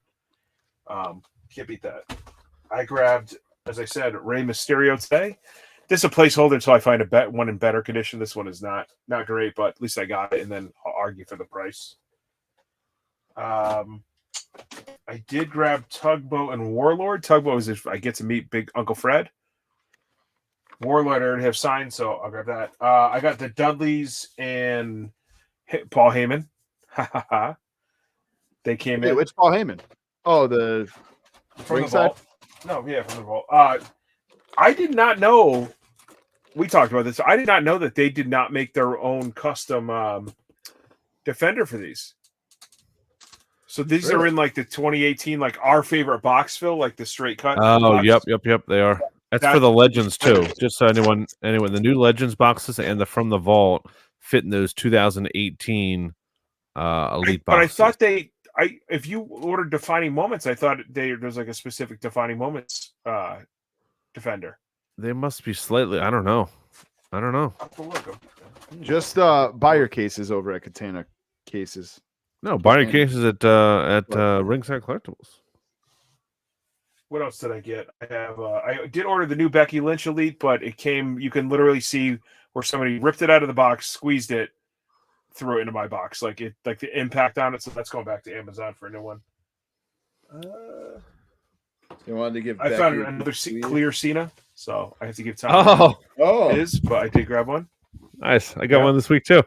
can't beat that. I grabbed, as I said, Rey Mysterio today. This is a placeholder until I find one in better condition. This one is not great, but at least I got it, and then I'll argue for the price. I did grab Tugboat and Warlord. Tugboat is if I get to meet Big Uncle Fred. Warlord I already have signed, so I'll grab that. I got the Dudleys and Paul Heyman. They came in. Which Paul Heyman? Oh, the From Ringside? the vault. No, yeah, from the vault. I did not know. We talked about this. I did not know that they did not make their own custom defender for these. So these are in like the 2018, like our favorite box fill, like the straight cut. Oh, boxes. yep. They are. That's for the Legends too. Just so anyone, the new Legends boxes and the From the Vault fit in those 2018 Elite boxes. But I thought if you ordered Defining Moments, I thought there's like a specific Defining Moments defender. They must be slightly. I don't know. I'll have to look. Just buy your cases over at Katana Cases. No, buy your cases at Ringside Collectibles. What else did I get? I did order the new Becky Lynch Elite, but it came. You can literally see where somebody ripped it out of the box, squeezed it, threw it into my box, like the impact on it. So that's going back to Amazon for a new one. You wanted to give. I found another clear Cena, so I have to give time. But I did grab one. Nice. I got one this week too.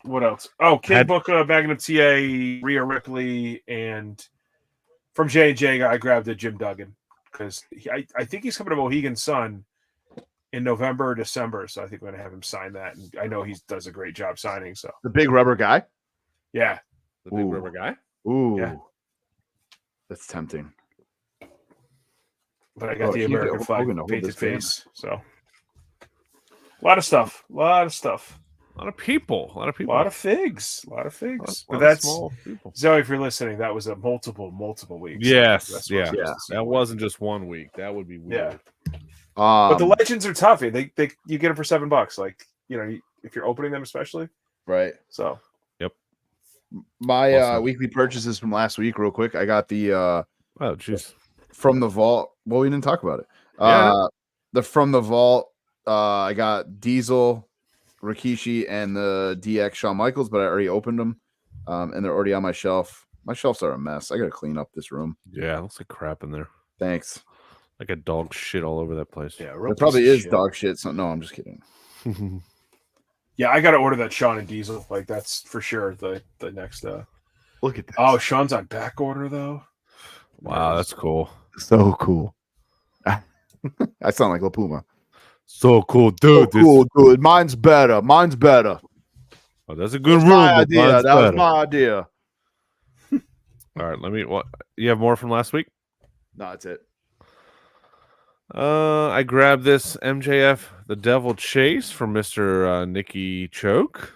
What else? Oh, Kid Booker, Magnum TA, Rhea Ripley, and from J&J, I grabbed a Jim Duggan because I think he's coming to Mohegan Sun in November or December, so I think we're going to have him sign that. And I know he does a great job signing. So the big rubber guy. Yeah, the big rubber guy. Ooh, yeah. That's tempting. But I got the American flag painted face. So a lot of stuff. A lot of people. A lot of figs. But that's small people. Zoe, if you're listening, that was a multiple weeks. Yes, yeah. That wasn't just 1 week. That would be weird. Yeah. But the Legends are tough. They you get them for $7. Like, if you're opening them, especially. Right. So. Yep. My weekly purchases from last week, real quick. I got the oh, jeez. From the Vault. Well, we didn't talk about it. Yeah. The From the Vault. I got Diesel, Rikishi, and the DX Shawn Michaels, but I already opened them, and they're already on my shelf. My shelves are a mess. I gotta clean up this room. Yeah, it looks like crap in there. Thanks. Like a dog shit all over that place. Yeah, real There piece probably of is shit. dog shit. So no, I'm just kidding. Yeah, I got to order that Sean and Diesel. Like that's for sure the next. Look at this. Oh, Sean's on back order though. Wow, that's cool. So cool. I sound like La Puma. So cool, dude. So cool, dude. Mine's better. Mine's better. Oh, that's a good That's room. my but idea. mine's That was better. my idea. All right, let me. What you have more from last week? No, that's it. I grabbed this MJF The Devil Chase from Mr. Nicky Choke.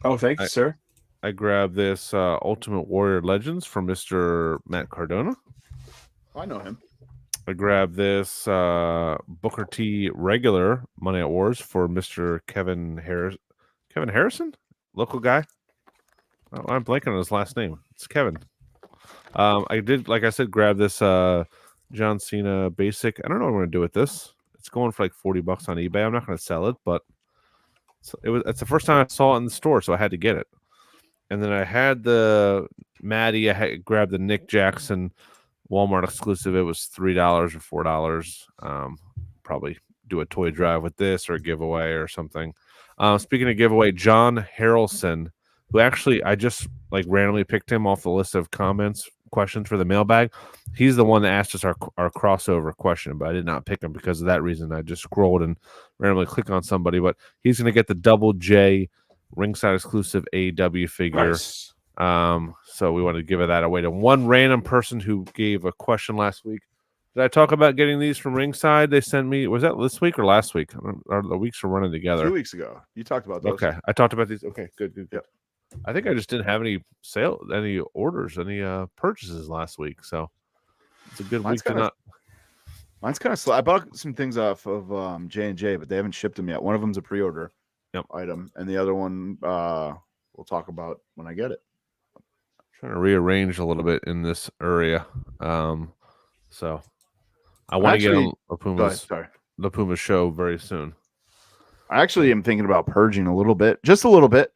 Oh, thank you, sir. I grabbed this Ultimate Warrior Legends from Mr. Matt Cardona. I know him. I grabbed this Booker T regular Money at Wars for Mr. Kevin Harrison, local guy. Oh, I'm blanking on his last name. It's Kevin. I did, like I said, grab this John Cena basic. I don't know what I'm going to do with this. It's going for like $40 on eBay. I'm not going to sell it, but it's the first time I saw it in the store, so I had to get it. And then I had the Maddie. I grabbed the Nick Jackson Walmart exclusive. It was $3 or $4. Probably do a toy drive with this or a giveaway or something. Speaking of giveaway, John Harrelson, who actually I just like randomly picked him off the list of questions for the mailbag. He's the one that asked us our crossover question, but I did not pick him because of that reason. I just scrolled and randomly click on somebody, but he's going to get the Double J Ringside exclusive AEW figure. Nice. So we wanted to give that away to one random person who gave a question last week. Did I talk about getting these from Ringside? They sent me. Was that this week or last week? Or the weeks are running together. 2 weeks ago. You talked about those. Okay, I talked about these. Okay, good. Yep. I think I just didn't have any orders, any purchases last week. So it's a good Mine's week to not. Mine's kind of slow. I bought some things off of J&J, but they haven't shipped them yet. One of them's a pre-order item, and the other one we'll talk about when I get it. Trying to rearrange a little bit in this area. So I want to get on La Puma's show very soon. I actually am thinking about purging a little bit, just a little bit.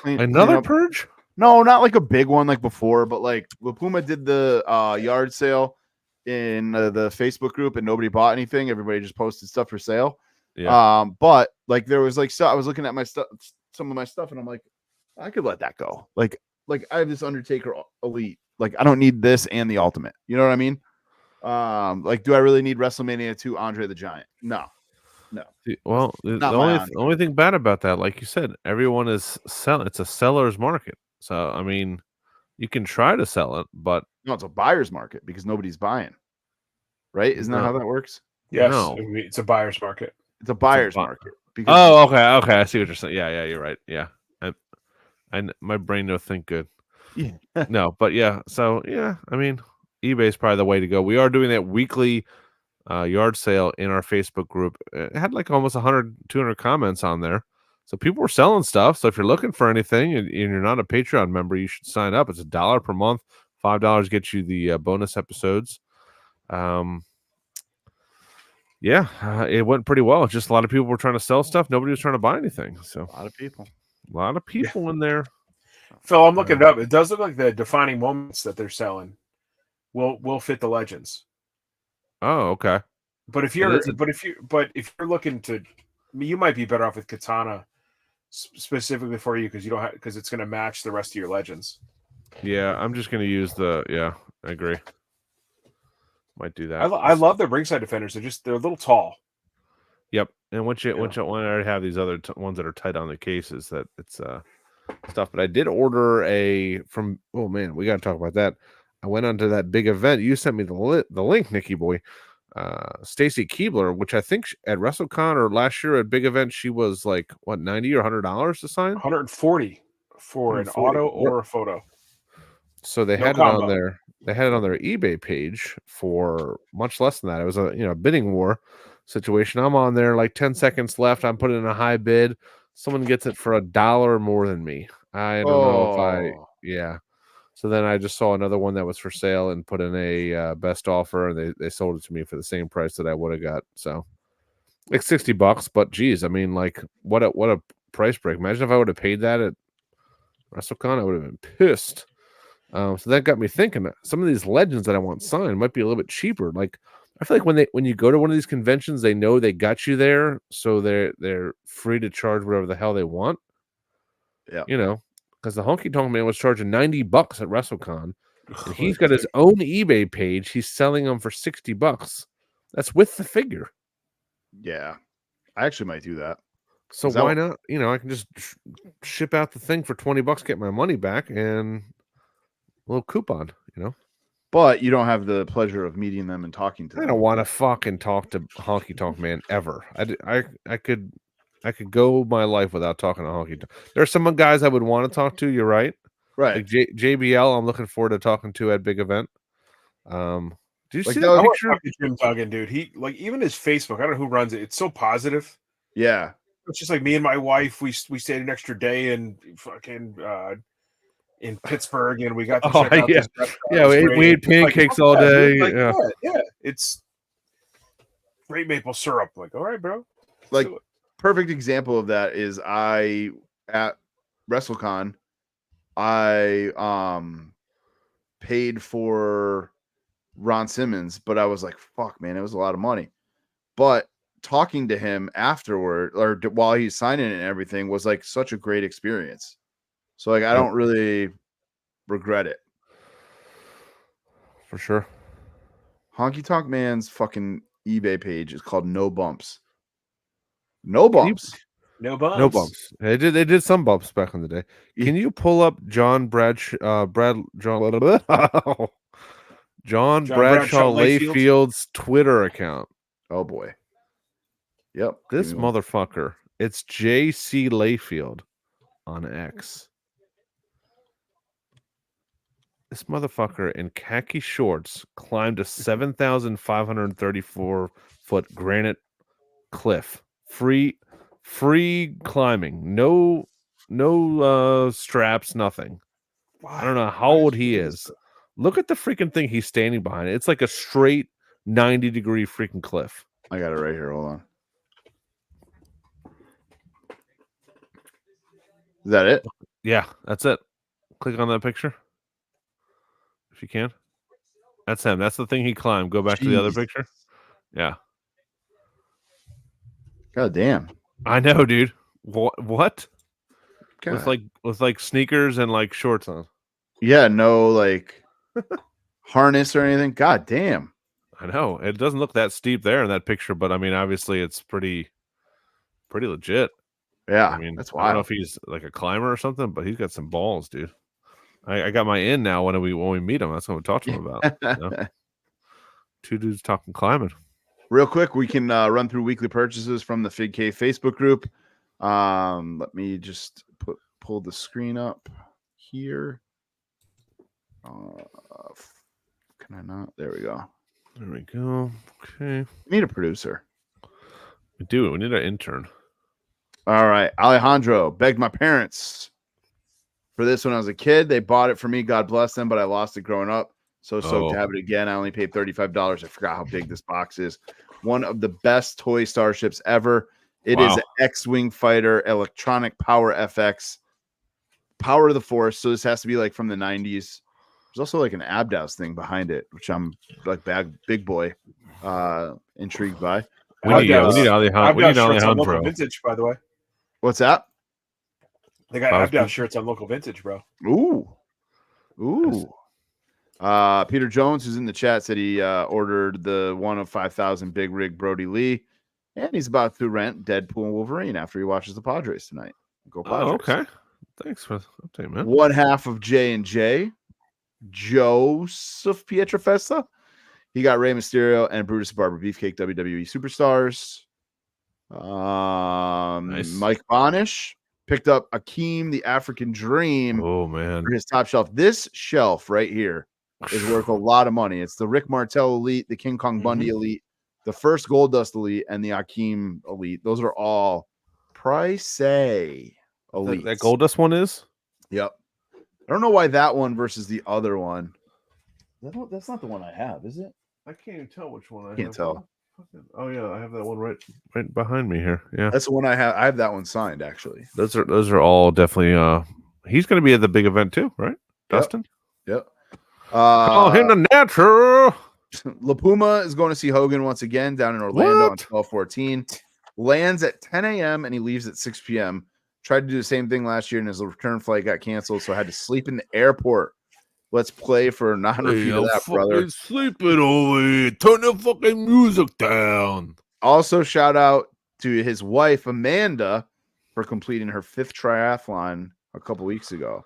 Another purge? No, not like a big one like before, but like La Puma did the yard sale in the Facebook group, and nobody bought anything. Everybody just posted stuff for sale. Yeah. But like there was like I was looking at my stuff, some of my stuff, and I'm like, I could let that go. Like I have this Undertaker Elite. Like I don't need this and the Ultimate. You know what I mean? Like, do I really need WrestleMania 2 Andre the Giant? No. Well, the only thing bad about that, like you said, everyone is selling. It's a seller's market. So I mean, you can try to sell it, but no, it's a buyer's market because nobody's buying. Right? Isn't that how that works? Yes, No. it's a buyer's market. It's a buyer's market. Because okay. I see what you're saying. Yeah, you're right. Yeah, and my brain don't think good. Yeah. No, but yeah. So yeah, I mean, eBay is probably the way to go. We are doing that weekly yard sale in our Facebook group. It had like almost 100, 200 comments on there. So people were selling stuff. So if you're looking for anything and you're not a Patreon member, you should sign up. It's $1 per month. $5 gets you the bonus episodes. It went pretty well. Just a lot of people were trying to sell stuff. Nobody was trying to buy anything. So a lot of people in there. Phil, I'm looking it up. It does look like the defining moments that they're selling will fit the legends. Oh, okay. But if you're looking to, you might be better off with Katana specifically for you because you don't have, because it's going to match the rest of your legends. Yeah, I'm just going to use I agree. Might do that. I love the ringside defenders. They're a little tall. Yep. And once I already have these other ones that are tight on the cases, that it's stuff. But I did order oh man, we got to talk about that. I went onto that big event. You sent me the link, Nicky boy. Stacy Keebler, which I think at WrestleCon or last year at big event, she was like what, $90 or $100 to sign? $140 for an auto or a photo. So they had it on there. They had it on their eBay page for much less than that. It was a bidding war situation. I'm on there, like 10 seconds left. I'm putting in a high bid. Someone gets it for $1 more than me. I don't know if So then I just saw another one that was for sale and put in a best offer, and they sold it to me for the same price that I would have got. So like $60, but geez, I mean, like what a price break. Imagine if I would have paid that at WrestleCon, I would have been pissed. So that got me thinking that some of these legends that I want signed might be a little bit cheaper. Like I feel like when you go to one of these conventions, they know they got you there, so they're free to charge whatever the hell they want. Yeah. You know, because the Honky Tonk Man was charging $90 at WrestleCon, and he's got his own eBay page. He's selling them for $60. That's with the figure. Yeah. I actually might do that. So why not? You know, I can just ship out the thing for $20, get my money back, and a little coupon. You know. But you don't have the pleasure of meeting them and talking to them. I don't want to fucking talk to Honky Tonk Man ever. I could go my life without talking to Honky Tonk. There are some guys I would want to talk to. You're right. Right. Like JBL, I'm looking forward to talking to at big event. Do you Like see that that I want picture? to talk to Jim Duggan, dude. He like even his Facebook. I don't know who runs it. It's so positive. Yeah. It's just like me and my wife. We stayed an extra day in fucking in Pittsburgh, and we got to check out this restaurant. Yeah, It was we great. ate It's like, pancakes oh, all yeah, day. dude. Like, Yeah. yeah, it's great maple syrup. Like, all right, bro. Let's Like do it. perfect example of that is at WrestleCon, I paid for Ron Simmons, but I was like, fuck, man, it was a lot of money. But talking to him afterward or while he's signing it and everything was like such a great experience. So like I don't really regret it. For sure. Honky Tonk Man's fucking eBay page is called No Bumps. No bumps. No bumps. No bumps. They did some bumps back in the day. Can you pull up John Bradshaw Bradshaw Layfield's Twitter account? Oh boy. Yep. This motherfucker. It's JC Layfield on X. This motherfucker in khaki shorts climbed a 7,534-foot granite cliff. Free climbing. No straps, nothing. Why? I don't know how old he is. Look at the freaking thing he's standing behind. It's like a straight 90-degree freaking cliff. I got it right here. Hold on. Is that it? Yeah, that's it. Click on that picture. If you can. That's him. That's the thing he climbed. Go back to the other picture. Yeah. God damn. I know, dude. What? God. With like sneakers and like shorts on. Yeah, no like harness or anything. God damn. I know. It doesn't look that steep there in that picture, but I mean obviously it's pretty legit. Yeah, I mean, that's I don't know wild. if he's like a climber or something, but he's got some balls, dude. I got my in now when we meet him. That's what we talk to him about. You know? Two dudes talking climbing. Real quick, we can run through weekly purchases from the FIGCAVE Facebook group. Let me just pull the screen up here. Can I not? There we go. There we go. Okay. We need a producer. We do. We need an intern. All right. Alejandro begged my parents for this when I was a kid. They bought it for me. God bless them, but I lost it growing up. So stoked to have it again. I only paid $35. I forgot how big this box is. One of the best toy starships ever. It is an X-Wing fighter, electronic power FX, power of the force. So this has to be like from the 90s. There's also like an Abdos thing behind it, which I'm like big boy intrigued by. We need Alejandro. Local vintage, by the way. What's that? They got Abdos shirts on local vintage, bro. Ooh. Peter Jones, who's in the chat, said he ordered the one of 5,000 big rig Brody Lee, and he's about to rent Deadpool and Wolverine after he watches the Padres tonight. Go Padres. Oh, okay. Thanks for the update, man. One half of J&J, Joseph Pietrafesta. He got Rey Mysterio and Brutus Barber Beefcake WWE superstars. Nice. Mike Bonish picked up Akeem the African Dream. Oh man, for his top shelf. This shelf right here is worth a lot of money. It's the Rick Martel Elite, the King Kong Bundy Elite, the first Gold Dust Elite, and the Akeem Elite. Those are all pricey elite. that Gold Dust one is. Yep. I don't know why that one versus the other one. That's not the one I have, is it? I can't even tell which one I Can't have. tell. Oh yeah, I have that one right behind me here. Yeah, That's the one I have. I have that one signed actually. those are all definitely. He's going to be at the big event too, right? Dustin. Yep. Oh, him the natural. La Puma is going to see Hogan once again down in Orlando on 12/14. Lands at 10 a.m. and he leaves at 6 p.m. Tried to do the same thing last year and his return flight got canceled, so I had to sleep in the airport. Let's play for a non-repeat of that, brother. Sleeping over here. Turn the fucking music down. Also, shout out to his wife Amanda for completing her 5th triathlon a couple weeks ago.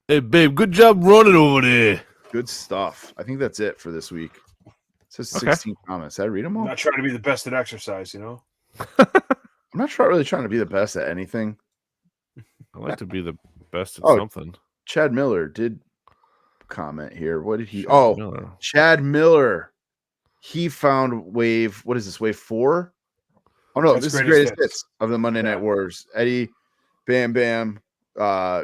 Hey, babe, good job running over there. Good stuff. I think that's it for this week. It says Okay. 16 comments. Did I read them all? I'm not trying to be the best at exercise, you know. I'm not really trying to be the best at anything. I like to be the best at Oh, something. Chad Miller did comment here. What did he? Chad Miller. Chad Miller. He found wave. What is this? Wave 4? Oh no, That's this is greatest greatest hits of the Monday Night Wars. Eddie, Bam Bam,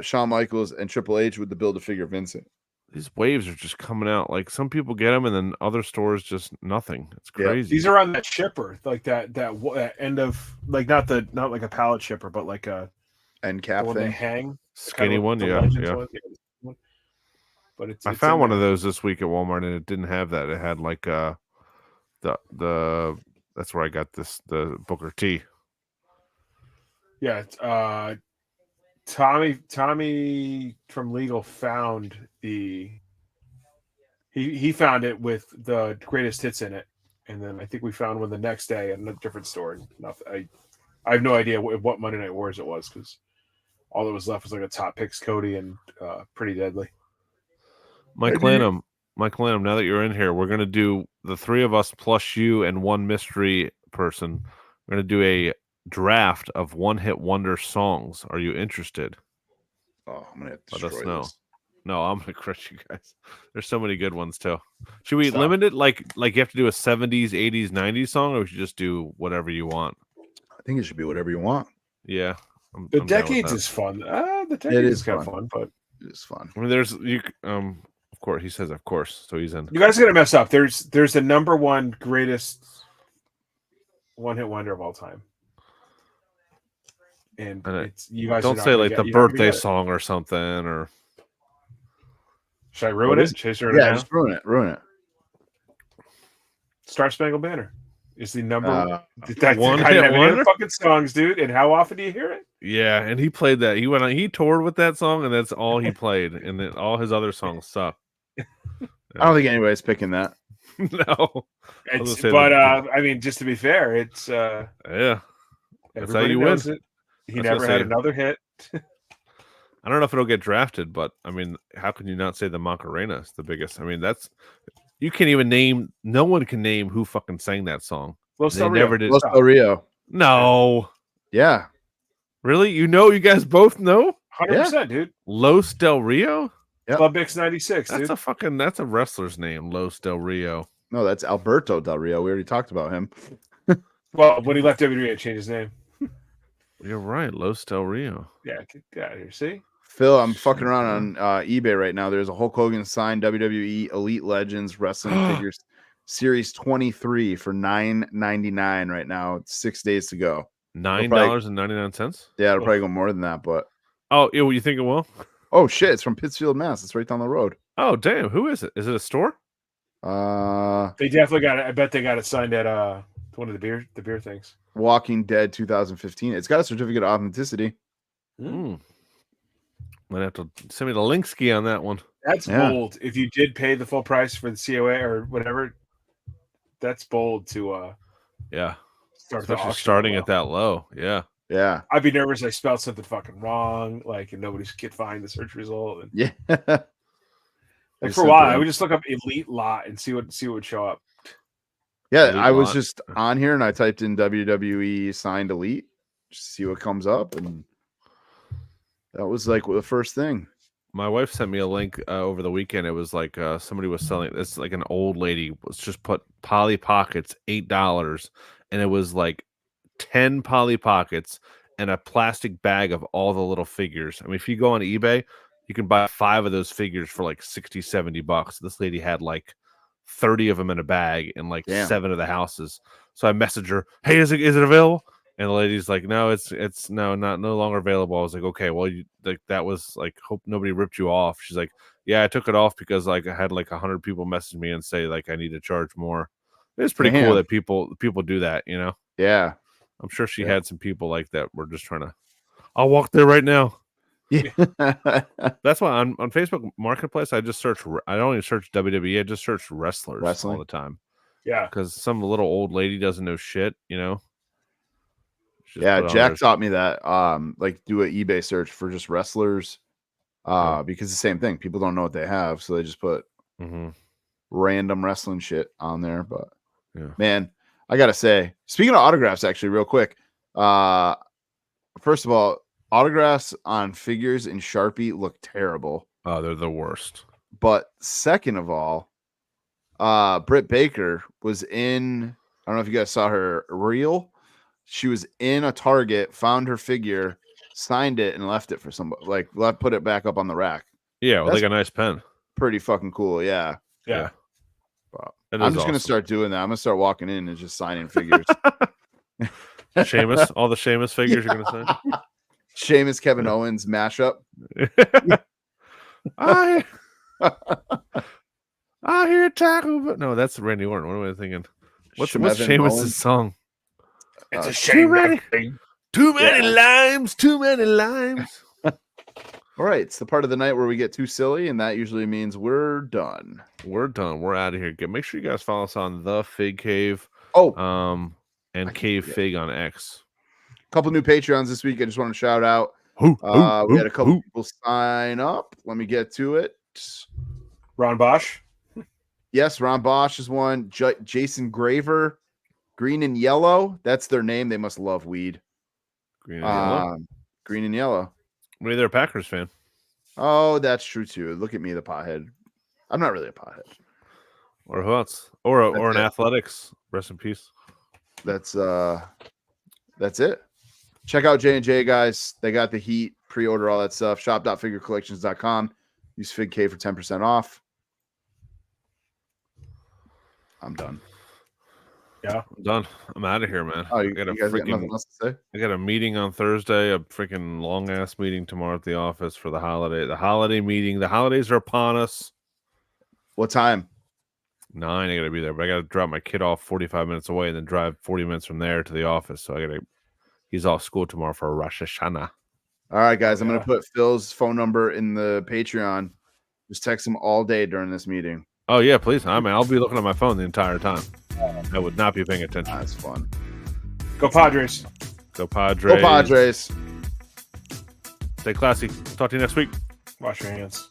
Shawn Michaels, and Triple H with the Build-A-Figure Vincent. These waves are just coming out. Like some people get them, and then other stores just nothing. It's Yeah. crazy. These are on that shipper, like that end of like not like a pallet shipper, but like a End the cap one they thing. hang. skinny Kind of one. the Yeah, Legends yeah. one. But it's I it's found in one of there. those this week at Walmart, and it didn't have that. It had like the that's where I got the Booker T. Yeah, Tommy from Legal found he found it with the greatest hits in it, and then I think we found one the next day at a different store. I have no idea what Monday Night Wars it was because all that was left was like a Top Picks Cody and Pretty Deadly. Mike Lanham, now that you're in here, we're gonna do the 3 of us plus you and one mystery person. We're gonna do a draft of one-hit wonder songs. Are you interested? Oh, I'm gonna Let destroy us know. this. No, I'm gonna crush you guys. There's so many good ones too. Should we Stop. limit it like you have to do a 70s, 80s, 90s song, or we should just do whatever you want? I think it should be whatever you want. Yeah. The I'm down with decades that. is fun. The decades is kind of fun, but It is fun. I mean, there's of course he says of course, so he's in. you guys are gonna mess up. There's the number one greatest one-hit wonder of all time. And And it's you guys are Don't not say gonna like get- the you're not gonna birthday get it. song or something, or Should I ruin What is it? Chase her Yeah, now? just ruin it. Ruin it. Star Spangled Banner is the number One that's I hit didn't have any wonder? other fucking songs, dude. And how often do you hear it? yeah, and he played that. He went on. He toured with that song, and that's all he played. And then all his other songs suck. I don't think anybody's picking that. No, I was It's, gonna say but that- I mean, just to be fair, it's yeah, That's how everybody you knows win. it. He That's what never I had say. another hit. I don't know if it'll get drafted, but I mean, how can you not say the Macarena is the biggest? I mean, that's you can't even name. No one can name who fucking sang that song. Los They Del Rio. never did. Los Del Rio. No, Yeah. really? You guys both know 100%, dude. Los Del Rio? Yep. Club Mix 96, That's dude. that's a wrestler's name, Los Del Rio. No, that's Alberto Del Rio. We already talked about him. Well, when he left WWE, it changed his name. You're right, Los Del Rio. Yeah, get out of here. See? Phil, I'm fucking around on eBay right now. There's a Hulk Hogan signed WWE Elite Legends Wrestling Figures Series 23 for $9.99 right now. It's 6 days to go. $9.99. Yeah, it'll probably go more than that, but Oh, yeah, you think it will? oh shit, it's from Pittsfield, Mass. It's right down the road. Oh, damn. Who is it? Is it a store? They definitely got it. I bet they got it signed at one of the beer things. Walking Dead 2015. It's got a certificate of authenticity. Might have to send me the link ski on that one. That's Yeah. bold. If you did pay the full price for the COA or whatever, that's bold to Yeah. start the Especially auction starting well. at that low. Yeah. Yeah. I'd be nervous I spelled something fucking wrong, like, and nobody's could find the search result. And, Yeah. like for a while, I would just look up elite lot and see what would show up. Yeah, Elite I was lot. just on here and I typed in WWE signed elite just to see what comes up, and that was like the first thing. My wife sent me a link over the weekend. It was like somebody was selling it's like an old lady was just put Polly Pockets $8, and it was like 10 Polly Pockets and a plastic bag of all the little figures. I mean, if you go on eBay, You can buy 5 of those figures for like 60, $70. This lady had like 30 of them in a bag in like Damn. 7 of the houses. So I messaged her, "Hey, is it available?" And the lady's like, "No, it's no longer available." I was like, "Okay, well, that was like, hope nobody ripped you off." She's like, "Yeah, I took it off because like I had like 100 people message me and say like I need to charge more." It's pretty cool Damn. that people do that, you know. Yeah. I'm sure she Yeah. had some people like that were just trying to. I'll walk there right now. Yeah. That's why on Facebook Marketplace, I just search. I don't even search WWE. I just search wrestlers Wrestling. all the time Yeah. because some little old lady doesn't know shit, you know. Just Yeah, put on Jack there. taught me that. Like do an eBay search for just wrestlers. Yeah. Because the same thing. People don't know what they have, so they just put Mhm. random wrestling shit on there. But Yeah. man, I gotta say, speaking of autographs, actually, real quick. First of all, autographs on figures in Sharpie look terrible. Oh, they're the worst. But second of all, Britt Baker was in. I don't know if you guys saw her reel. She was in a Target, found her figure, signed it, and left it for somebody. Like, put it back up on the rack. Yeah, well, That's they got a nice pen. pretty fucking cool. Yeah. Yeah. But That I'm is just gonna awesome. start doing that. I'm gonna start walking in and just signing figures. Sheamus, all the Sheamus figures you're gonna Sheamus Kevin Owens mashup. say. I hear taco, but no, that's Randy Orton. What am I thinking? What's Shemevin Sheamus's Owens. song? It's a Too shame. many. that thing- Too many limes. Too many limes. All right, it's the part of the night where we get too silly, and that usually means we're done. We're done. We're out of here. Make sure you guys follow us on the Fig Cave, Oh, and I Cave forget. Fig on X. a couple new Patreons this week. I just want to shout out. We We had a couple people sign up. Let me get to it. Ron Bosch. Yes, Ron Bosch is one. Jason Graver, Green and Yellow. That's their name. They must love weed. Green and yellow. Green and Yellow. Maybe they're a Packers fan. Oh, that's true too. Look at me, the pothead. I'm not really a pothead. Or who else? Or That's an it. athletics. Rest in peace. That's it. Check out J&J, guys. They got the heat. Pre-order all that stuff. Shop.figurecollections.com. Use FIGCAVE for 10% off. I'm done. Yeah. I'm done. I'm out of here, man. Oh, I you got a guys got freaking. nothing else to say? I got a meeting on Thursday. A freaking long ass meeting tomorrow at the office for the holiday. The holiday meeting. The holidays are upon us. What time? 9. I gotta be there, but I gotta drop my kid off 45 minutes away and then drive 40 minutes from there to the office. So he's off school tomorrow for Rosh Hashanah. All right, guys. Oh, I'm yeah. going to put Phil's phone number in the Patreon. Just text him all day during this meeting. Oh yeah, please. I'll be looking at my phone the entire time. I would not be paying attention. That's fun. Go Padres. Go Padres. Go Padres. Stay classy. Talk to you next week. Wash your hands.